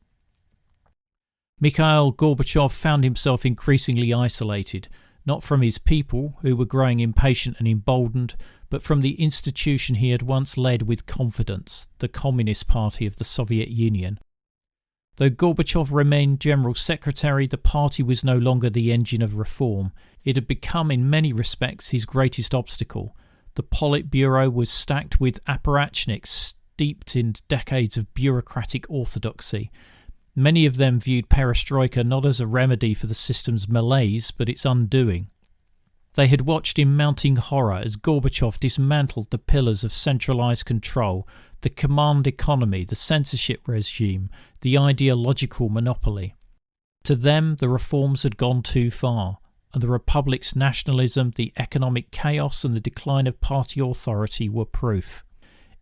Mikhail Gorbachev found himself increasingly isolated, not from his people, who were growing impatient and emboldened, but from the institution he had once led with confidence, the Communist Party of the Soviet Union. Though Gorbachev remained General Secretary, the party was no longer the engine of reform. It had become in many respects his greatest obstacle. The Politburo was stacked with apparatchiks steeped in decades of bureaucratic orthodoxy. Many of them viewed perestroika not as a remedy for the system's malaise, but its undoing. They had watched in mounting horror as Gorbachev dismantled the pillars of centralised control, the command economy, the censorship regime, the ideological monopoly. To them, the reforms had gone too far, and the Republic's nationalism, the economic chaos and the decline of party authority were proof.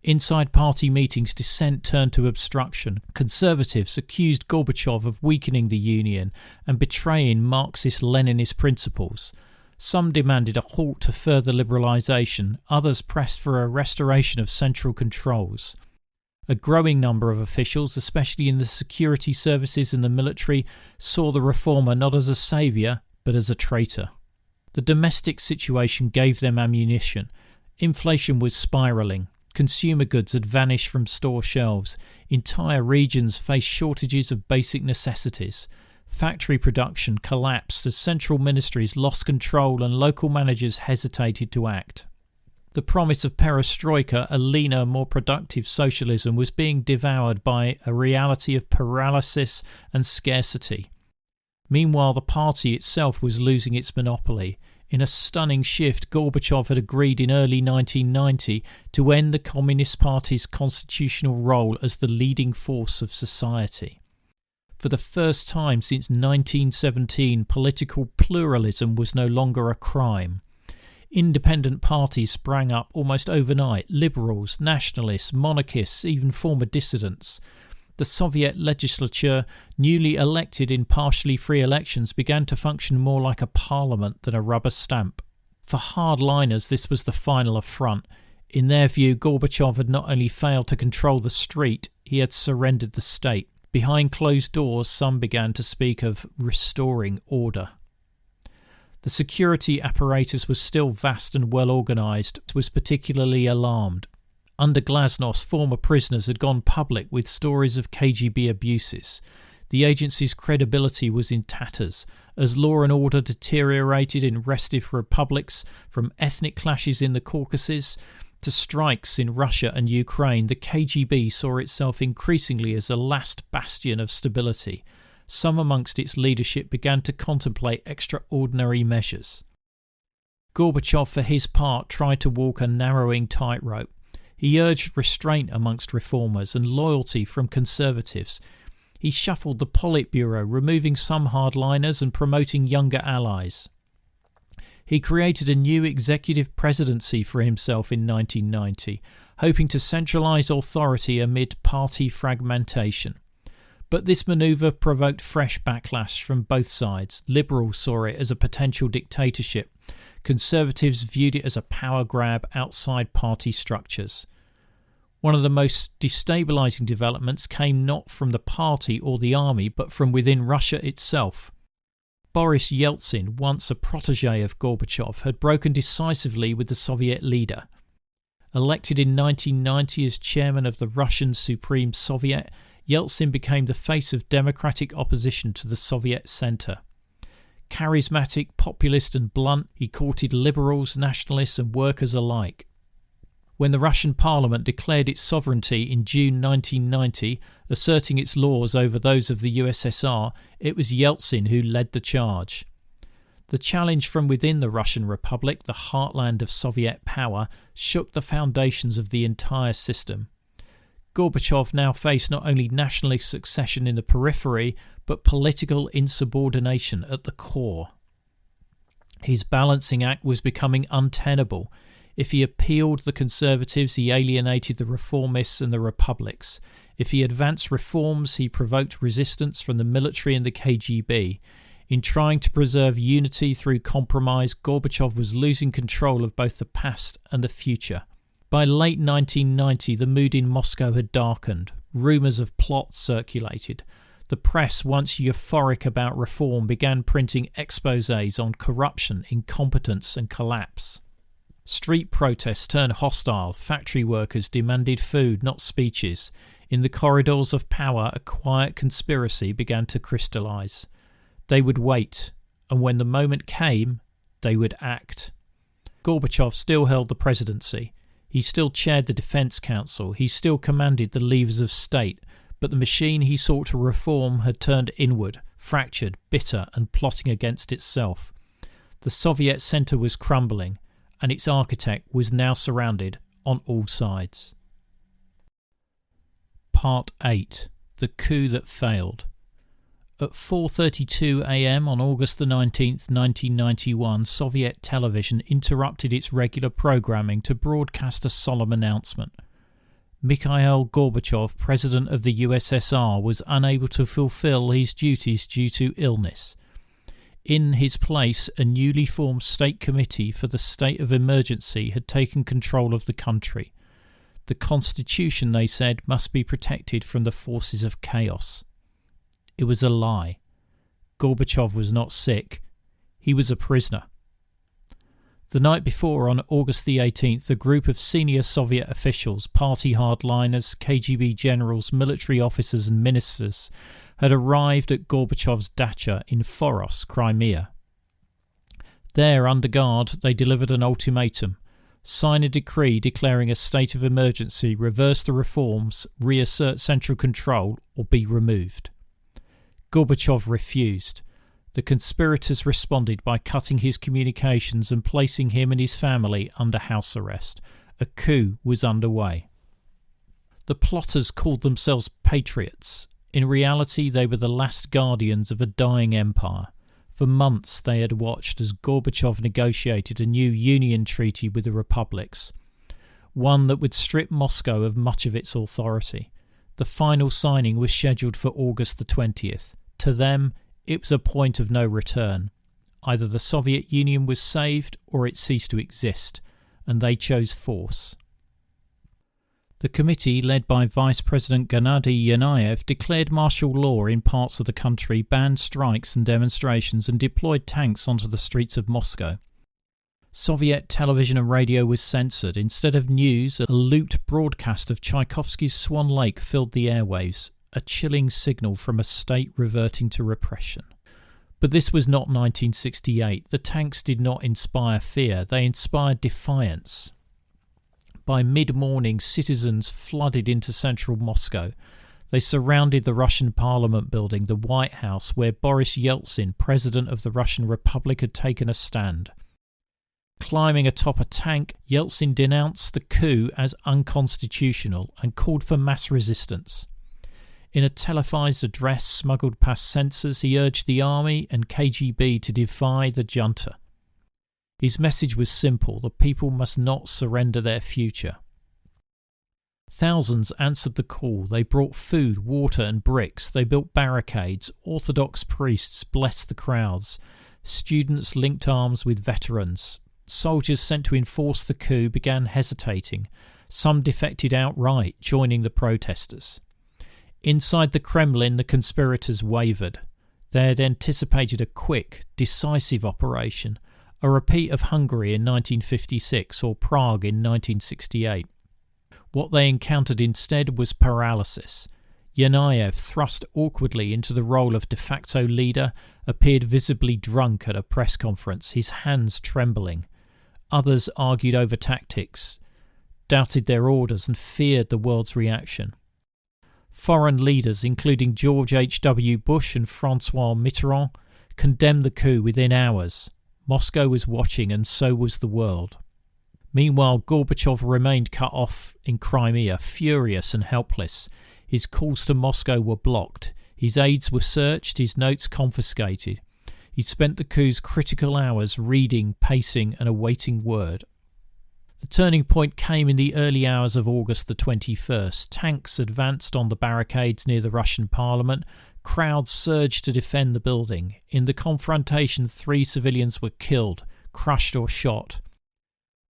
Inside party meetings, dissent turned to obstruction. Conservatives accused Gorbachev of weakening the Union and betraying Marxist-Leninist principles. Some demanded a halt to further liberalisation, others pressed for a restoration of central controls. A growing number of officials, especially in the security services and the military, saw the reformer not as a saviour, but as a traitor. The domestic situation gave them ammunition. Inflation was spiralling. Consumer goods had vanished from store shelves. Entire regions faced shortages of basic necessities. Factory production collapsed as central ministries lost control and local managers hesitated to act. The promise of perestroika, a leaner, more productive socialism, was being devoured by a reality of paralysis and scarcity. Meanwhile, the party itself was losing its monopoly. In a stunning shift, Gorbachev had agreed in early 1990 to end the Communist Party's constitutional role as the leading force of society. For the first time since 1917, political pluralism was no longer a crime. Independent parties sprang up almost overnight: liberals, nationalists, monarchists, even former dissidents. The Soviet legislature, newly elected in partially free elections, began to function more like a parliament than a rubber stamp. For hardliners, this was the final affront. In their view, Gorbachev had not only failed to control the street, he had surrendered the state. Behind closed doors, some began to speak of restoring order. The security apparatus was still vast and well organised, was particularly alarmed. Under glasnost, former prisoners had gone public with stories of KGB abuses. The agency's credibility was in tatters. As law and order deteriorated in restive republics, from ethnic clashes in the Caucasus to strikes in Russia and Ukraine, the KGB saw itself increasingly as a last bastion of stability. Some amongst its leadership began to contemplate extraordinary measures. Gorbachev, for his part, tried to walk a narrowing tightrope. He urged restraint amongst reformers and loyalty from conservatives. He shuffled the Politburo, removing some hardliners and promoting younger allies. He created a new executive presidency for himself in 1990, hoping to centralise authority amid party fragmentation. But this manoeuvre provoked fresh backlash from both sides. Liberals saw it as a potential dictatorship. Conservatives viewed it as a power grab outside party structures. One of the most destabilising developments came not from the party or the army, but from within Russia itself. Boris Yeltsin, once a protégé of Gorbachev, had broken decisively with the Soviet leader. Elected in 1990 as chairman of the Russian Supreme Soviet, Yeltsin became the face of democratic opposition to the Soviet centre. Charismatic, populist and blunt, he courted liberals, nationalists and workers alike. When the Russian parliament declared its sovereignty in June 1990, asserting its laws over those of the USSR, it was Yeltsin who led the charge. The challenge from within the Russian Republic, the heartland of Soviet power, shook the foundations of the entire system. Gorbachev now faced not only nationalist succession in the periphery, but political insubordination at the core. His balancing act was becoming untenable. If he appealed the conservatives, he alienated the reformists and the republics. If he advanced reforms, he provoked resistance from the military and the KGB. In trying to preserve unity through compromise, Gorbachev was losing control of both the past and the future. By late 1990, the mood in Moscow had darkened. Rumours of plots circulated. The press, once euphoric about reform, began printing exposés on corruption, incompetence and collapse. Street protests turned hostile. Factory workers demanded food, not speeches. In the corridors of power, a quiet conspiracy began to crystallise. They would wait, and when the moment came, they would act. Gorbachev still held the presidency. He still chaired the Defence Council. He still commanded the levers of state. But the machine he sought to reform had turned inward, fractured, bitter, and plotting against itself. The Soviet centre was crumbling, and its architect was now surrounded on all sides. Part 8. The Coup That Failed. At 4:32 a.m. on August the 19th, 1991, Soviet television interrupted its regular programming to broadcast a solemn announcement. Mikhail Gorbachev, president of the USSR, was unable to fulfill his duties due to illness. In his place, a newly formed state committee for the state of emergency had taken control of the country. The constitution, they said, must be protected from the forces of chaos. It was a lie. Gorbachev was not sick. He was a prisoner. The night before, on August the 18th, a group of senior Soviet officials, party hardliners, KGB generals, military officers and ministers had arrived at Gorbachev's dacha in Foros, Crimea. There, under guard, they delivered an ultimatum: sign a decree declaring a state of emergency, reverse the reforms, reassert central control, or be removed. Gorbachev refused. The conspirators responded by cutting his communications and placing him and his family under house arrest. A coup was underway. The plotters called themselves patriots. In reality, they were the last guardians of a dying empire. For months they had watched as Gorbachev negotiated a new union treaty with the republics, one that would strip Moscow of much of its authority. The final signing was scheduled for August the 20th. To them, it was a point of no return. Either the Soviet Union was saved or it ceased to exist, and they chose force. The committee, led by Vice President Gennady Yanayev, declared martial law in parts of the country, banned strikes and demonstrations, and deployed tanks onto the streets of Moscow. Soviet television and radio was censored. Instead of news, a looped broadcast of Tchaikovsky's Swan Lake filled the airwaves, a chilling signal from a state reverting to repression. But this was not 1968. The tanks did not inspire fear, they inspired defiance. By mid-morning, citizens flooded into central Moscow. They surrounded the Russian Parliament building, the White House, where Boris Yeltsin, president of the Russian Republic, had taken a stand. Climbing atop a tank, Yeltsin denounced the coup as unconstitutional and called for mass resistance. In a televised address smuggled past censors, he urged the army and KGB to defy the junta. His message was simple: the people must not surrender their future. Thousands answered the call. They brought food, water and bricks. They built barricades. Orthodox priests blessed the crowds. Students linked arms with veterans. Soldiers sent to enforce the coup began hesitating. Some defected outright, joining the protesters. Inside the Kremlin, the conspirators wavered. They had anticipated a quick, decisive operation, a repeat of Hungary in 1956 or Prague in 1968. What they encountered instead was paralysis. Yanayev, thrust awkwardly into the role of de facto leader, appeared visibly drunk at a press conference, his hands trembling. Others argued over tactics, doubted their orders and feared the world's reaction. Foreign leaders, including George H.W. Bush and François Mitterrand, condemned the coup within hours. Moscow was watching, and so was the world. Meanwhile, Gorbachev remained cut off in Crimea, furious and helpless. His calls to Moscow were blocked. His aides were searched, his notes confiscated. He spent the coup's critical hours reading, pacing and awaiting word. The turning point came in the early hours of August the 21st. Tanks advanced on the barricades near the Russian parliament. Crowds surged to defend the building. In the confrontation, 3 civilians were killed, crushed or shot.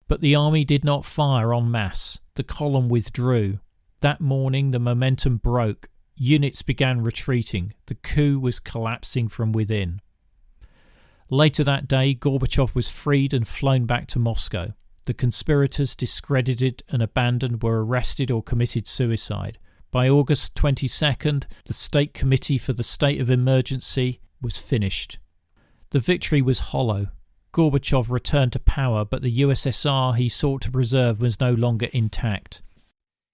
But the army did not fire en masse. The column withdrew. That morning the momentum broke. Units began retreating. The coup was collapsing from within. Later that day, Gorbachev was freed and flown back to Moscow. The conspirators, discredited and abandoned, were arrested or committed suicide. By August 22nd, the State Committee for the State of Emergency was finished. The victory was hollow. Gorbachev returned to power, but the USSR he sought to preserve was no longer intact.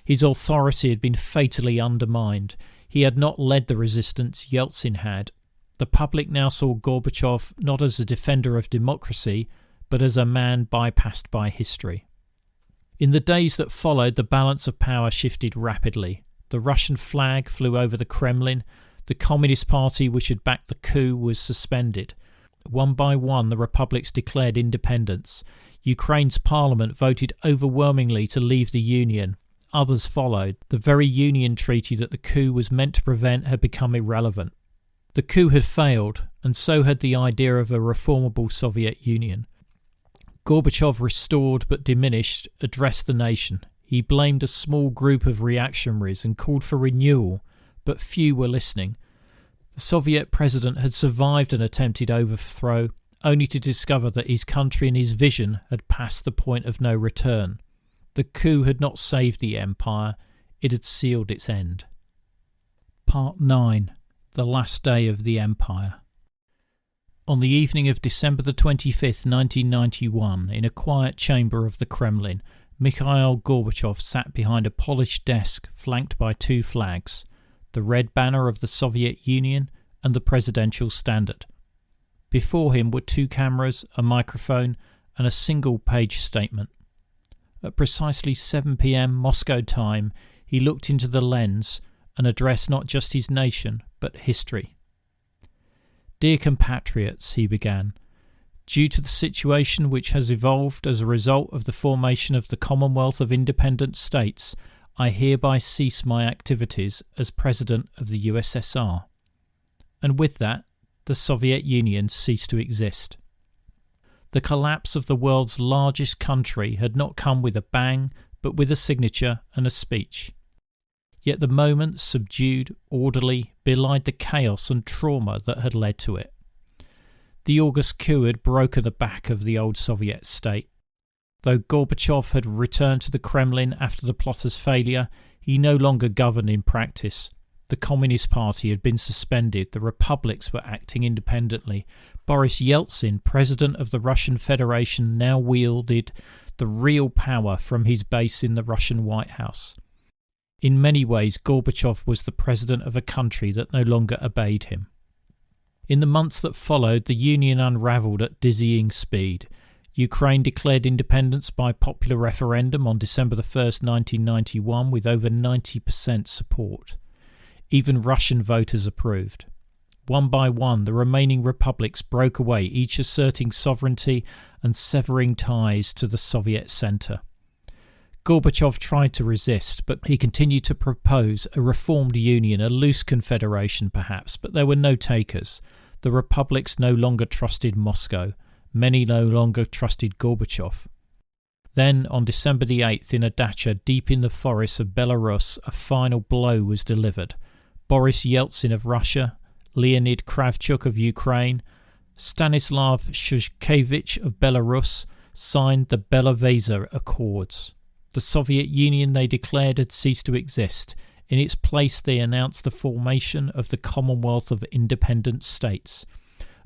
His authority had been fatally undermined. He had not led the resistance, Yeltsin had. The public now saw Gorbachev not as a defender of democracy, but as a man bypassed by history. In the days that followed, the balance of power shifted rapidly. The Russian flag flew over the Kremlin. The Communist Party, which had backed the coup, was suspended. One by one, the republics declared independence. Ukraine's parliament voted overwhelmingly to leave the Union. Others followed. The very Union treaty that the coup was meant to prevent had become irrelevant. The coup had failed, and so had the idea of a reformable Soviet Union. Gorbachev, restored but diminished, addressed the nation. He blamed a small group of reactionaries and called for renewal, but few were listening. The Soviet president had survived an attempted overthrow, only to discover that his country and his vision had passed the point of no return. The coup had not saved the empire, it had sealed its end. Part 9. The last day of the empire. On the evening of December the 25th, 1991, in a quiet chamber of the Kremlin, Mikhail Gorbachev sat behind a polished desk flanked by 2 flags, the red banner of the Soviet Union and the presidential standard. Before him were 2 cameras, a microphone and a single-page statement. At precisely 7 p.m. Moscow time, he looked into the lens and addressed not just his nation, but history. Dear compatriots, he began, due to the situation which has evolved as a result of the formation of the Commonwealth of Independent States, I hereby cease my activities as President of the USSR. And with that, the Soviet Union ceased to exist. The collapse of the world's largest country had not come with a bang, but with a signature and a speech. Yet the moment, subdued, orderly, belied the chaos and trauma that had led to it. The August coup had broken the back of the old Soviet state. Though Gorbachev had returned to the Kremlin after the plotters' failure, he no longer governed in practice. The Communist Party had been suspended, the republics were acting independently. Boris Yeltsin, president of the Russian Federation, now wielded the real power from his base in the Russian White House. In many ways, Gorbachev was the president of a country that no longer obeyed him. In the months that followed, the Union unravelled at dizzying speed. Ukraine declared independence by popular referendum on December 1st, 1991, with over 90% support. Even Russian voters approved. One by one, the remaining republics broke away, each asserting sovereignty and severing ties to the Soviet centre. Gorbachev tried to resist, but he continued to propose a reformed union, a loose confederation perhaps, but there were no takers. The republics no longer trusted Moscow. Many no longer trusted Gorbachev. Then, on December the 8th, in a dacha deep in the forests of Belarus, a final blow was delivered. Boris Yeltsin of Russia, Leonid Kravchuk of Ukraine, Stanislav Shushkevich of Belarus signed the Belavezha Accords. The Soviet Union, they declared, had ceased to exist. In its place, they announced the formation of the Commonwealth of Independent States,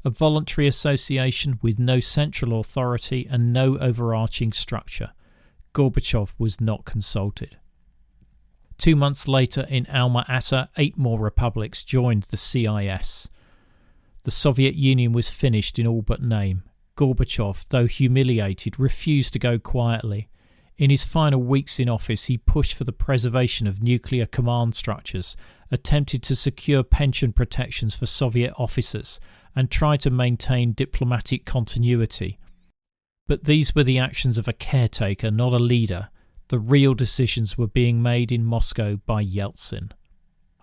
a voluntary association with no central authority and no overarching structure. Gorbachev was not consulted. 2 months later, in Alma-Ata, 8 more republics joined the CIS. The Soviet Union was finished in all but name. Gorbachev, though humiliated, refused to go quietly. In his final weeks in office, he pushed for the preservation of nuclear command structures, attempted to secure pension protections for Soviet officers, and tried to maintain diplomatic continuity. But these were the actions of a caretaker, not a leader. The real decisions were being made in Moscow by Yeltsin.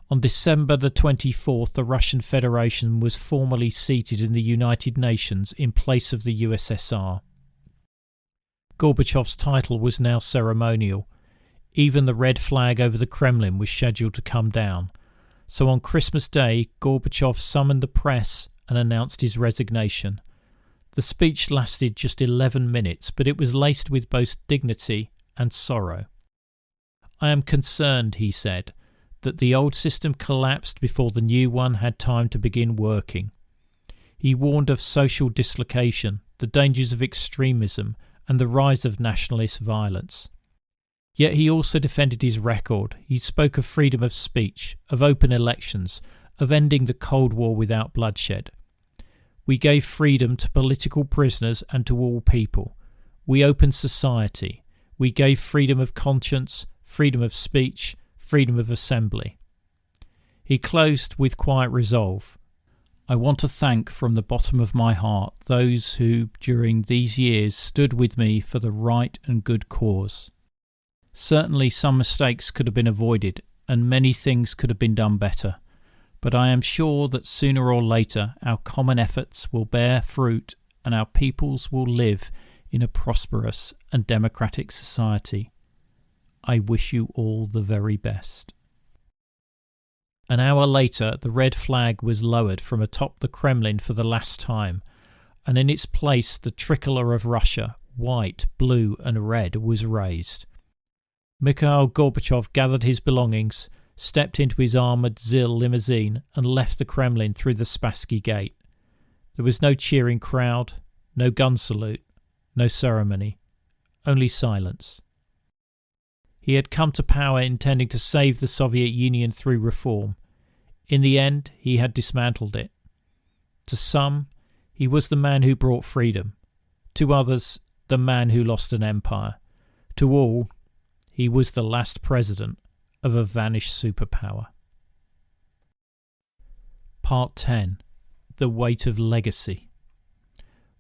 On December the 24th, the Russian Federation was formally seated in the United Nations in place of the USSR. Gorbachev's title was now ceremonial. Even the red flag over the Kremlin was scheduled to come down. So on Christmas Day, Gorbachev summoned the press and announced his resignation. The speech lasted just 11 minutes, but it was laced with both dignity and sorrow. "I am concerned," he said, "that the old system collapsed before the new one had time to begin working." He warned of social dislocation, the dangers of extremism, and the rise of nationalist violence. Yet he also defended his record. He spoke of freedom of speech, of open elections, of ending the Cold War without bloodshed. "We gave freedom to political prisoners and to all people. We opened society. We gave freedom of conscience, freedom of speech, freedom of assembly." He closed with quiet resolve. "I want to thank from the bottom of my heart those who, during these years, stood with me for the right and good cause. Certainly some mistakes could have been avoided, and many things could have been done better. But I am sure that sooner or later our common efforts will bear fruit and our peoples will live in a prosperous and democratic society. I wish you all the very best." An hour later, the red flag was lowered from atop the Kremlin for the last time, and in its place the tricolour of Russia, white, blue and red, was raised. Mikhail Gorbachev gathered his belongings, stepped into his armoured ZIL limousine and left the Kremlin through the Spassky Gate. There was no cheering crowd, no gun salute, no ceremony, only silence. He had come to power intending to save the Soviet Union through reform. In the end, he had dismantled it. To some, he was the man who brought freedom. To others, the man who lost an empire. To all, he was the last president of a vanished superpower. Part 10. The Weight of Legacy.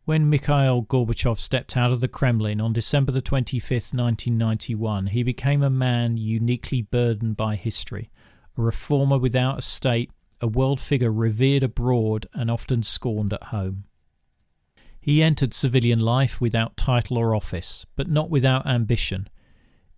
When Mikhail Gorbachev stepped out of the Kremlin on December the 25th, 1991, he became a man uniquely burdened by history, a reformer without a state, a world figure revered abroad and often scorned at home. He entered civilian life without title or office, but not without ambition.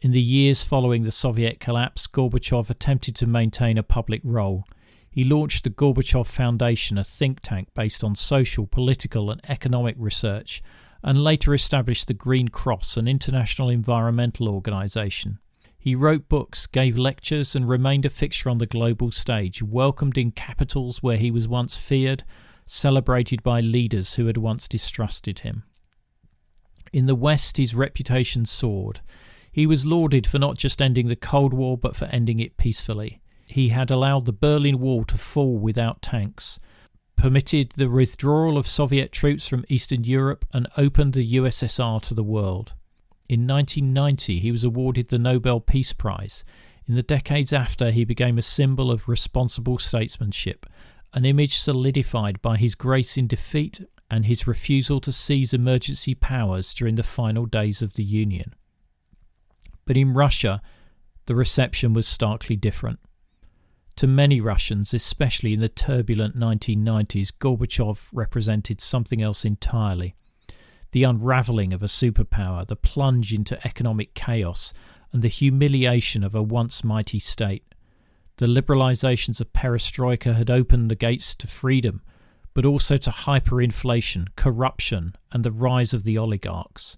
In the years following the Soviet collapse, Gorbachev attempted to maintain a public role. He launched the Gorbachev Foundation, a think tank based on social, political and economic research, and later established the Green Cross, an international environmental organisation. He wrote books, gave lectures and remained a fixture on the global stage, welcomed in capitals where he was once feared, celebrated by leaders who had once distrusted him. In the West, his reputation soared. He was lauded for not just ending the Cold War, but for ending it peacefully. He had allowed the Berlin Wall to fall without tanks, permitted the withdrawal of Soviet troops from Eastern Europe and opened the USSR to the world. In 1990, he was awarded the Nobel Peace Prize. In the decades after, he became a symbol of responsible statesmanship, an image solidified by his grace in defeat and his refusal to seize emergency powers during the final days of the Union. But in Russia, the reception was starkly different. To many Russians, especially in the turbulent 1990s, Gorbachev represented something else entirely. The unravelling of a superpower, the plunge into economic chaos, and the humiliation of a once mighty state. The liberalisations of perestroika had opened the gates to freedom, but also to hyperinflation, corruption, and the rise of the oligarchs.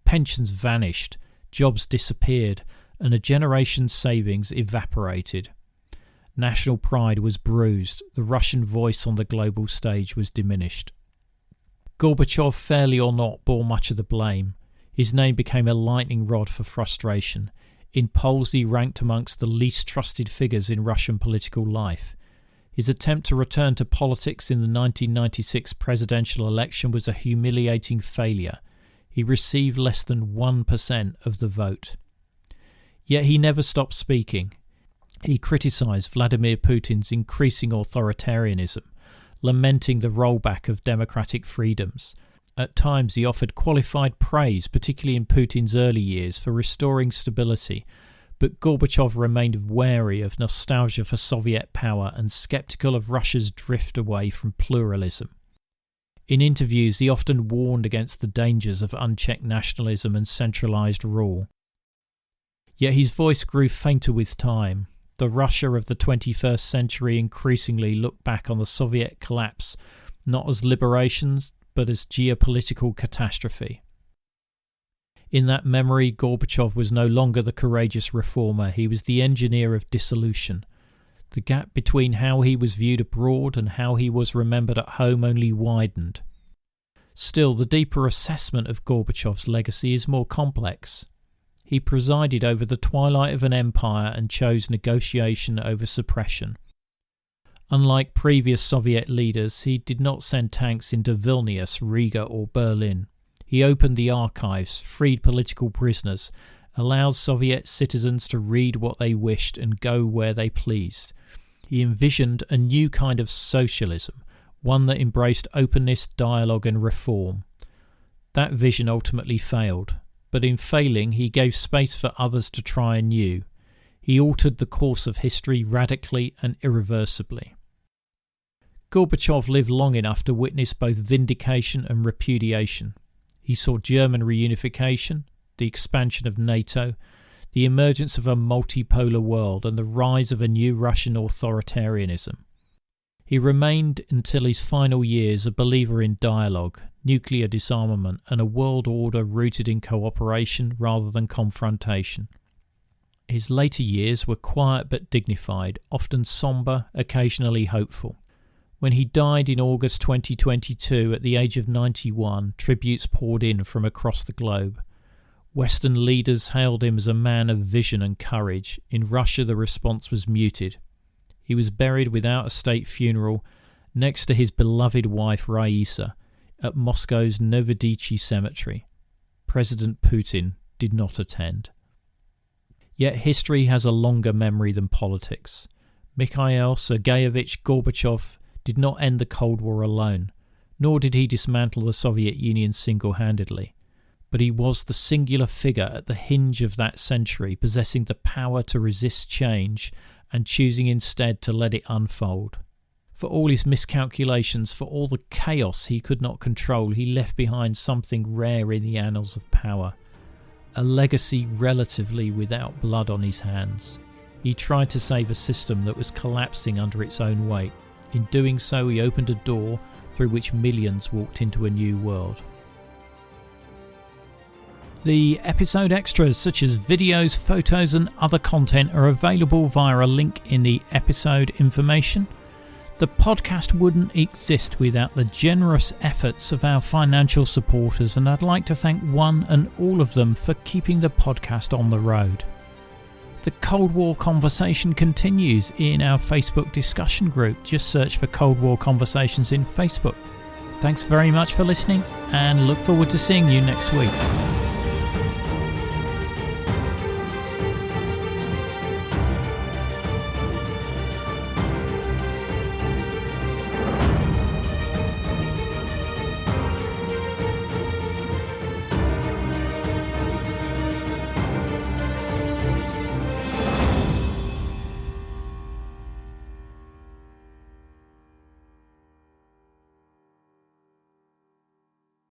Pensions vanished, jobs disappeared, and a generation's savings evaporated. National pride was bruised, the Russian voice on the global stage was diminished. Gorbachev, fairly or not, bore much of the blame. His name became a lightning rod for frustration. In polls, he ranked amongst the least trusted figures in Russian political life. His attempt to return to politics in the 1996 presidential election was a humiliating failure. He received less than 1% of the vote. Yet he never stopped speaking. He criticised Vladimir Putin's increasing authoritarianism, lamenting the rollback of democratic freedoms. At times he offered qualified praise, particularly in Putin's early years, for restoring stability, but Gorbachev remained wary of nostalgia for Soviet power and sceptical of Russia's drift away from pluralism. In interviews, he often warned against the dangers of unchecked nationalism and centralised rule. Yet his voice grew fainter with time. The Russia of the 21st century increasingly looked back on the Soviet collapse not as liberations, but as geopolitical catastrophe. In that memory, Gorbachev was no longer the courageous reformer, he was the engineer of dissolution. The gap between how he was viewed abroad and how he was remembered at home only widened. Still, the deeper assessment of Gorbachev's legacy is more complex. He presided over the twilight of an empire and chose negotiation over suppression. Unlike previous Soviet leaders, he did not send tanks into Vilnius, Riga or Berlin. He opened the archives, freed political prisoners, allowed Soviet citizens to read what they wished and go where they pleased. He envisioned a new kind of socialism, one that embraced openness, dialogue and reform. That vision ultimately failed, but in failing he gave space for others to try anew. He altered the course of history radically and irreversibly. Gorbachev lived long enough to witness both vindication and repudiation. He saw German reunification, the expansion of NATO, the emergence of a multipolar world and the rise of a new Russian authoritarianism. He remained until his final years a believer in dialogue, nuclear disarmament and a world order rooted in cooperation rather than confrontation. His later years were quiet but dignified, often sombre, occasionally hopeful. When he died in August 2022 at the age of 91, tributes poured in from across the globe. Western leaders hailed him as a man of vision and courage. In Russia, the response was muted. He was buried without a state funeral next to his beloved wife Raisa at Moscow's Novodevichy Cemetery. President Putin did not attend. Yet history has a longer memory than politics. Mikhail Sergeyevich Gorbachev did not end the Cold War alone, nor did he dismantle the Soviet Union single-handedly. But he was the singular figure at the hinge of that century, possessing the power to resist change and choosing instead to let it unfold. For all his miscalculations, for all the chaos he could not control, he left behind something rare in the annals of power. A legacy relatively without blood on his hands. He tried to save a system that was collapsing under its own weight. In doing so, he opened a door through which millions walked into a new world. The episode extras such as videos, photos and other content are available via a link in the episode information. The podcast wouldn't exist without the generous efforts of our financial supporters, and I'd like to thank one and all of them for keeping the podcast on the road. The Cold War conversation continues in our Facebook discussion group. Just search for Cold War Conversations in Facebook. Thanks very much for listening, and look forward to seeing you next week.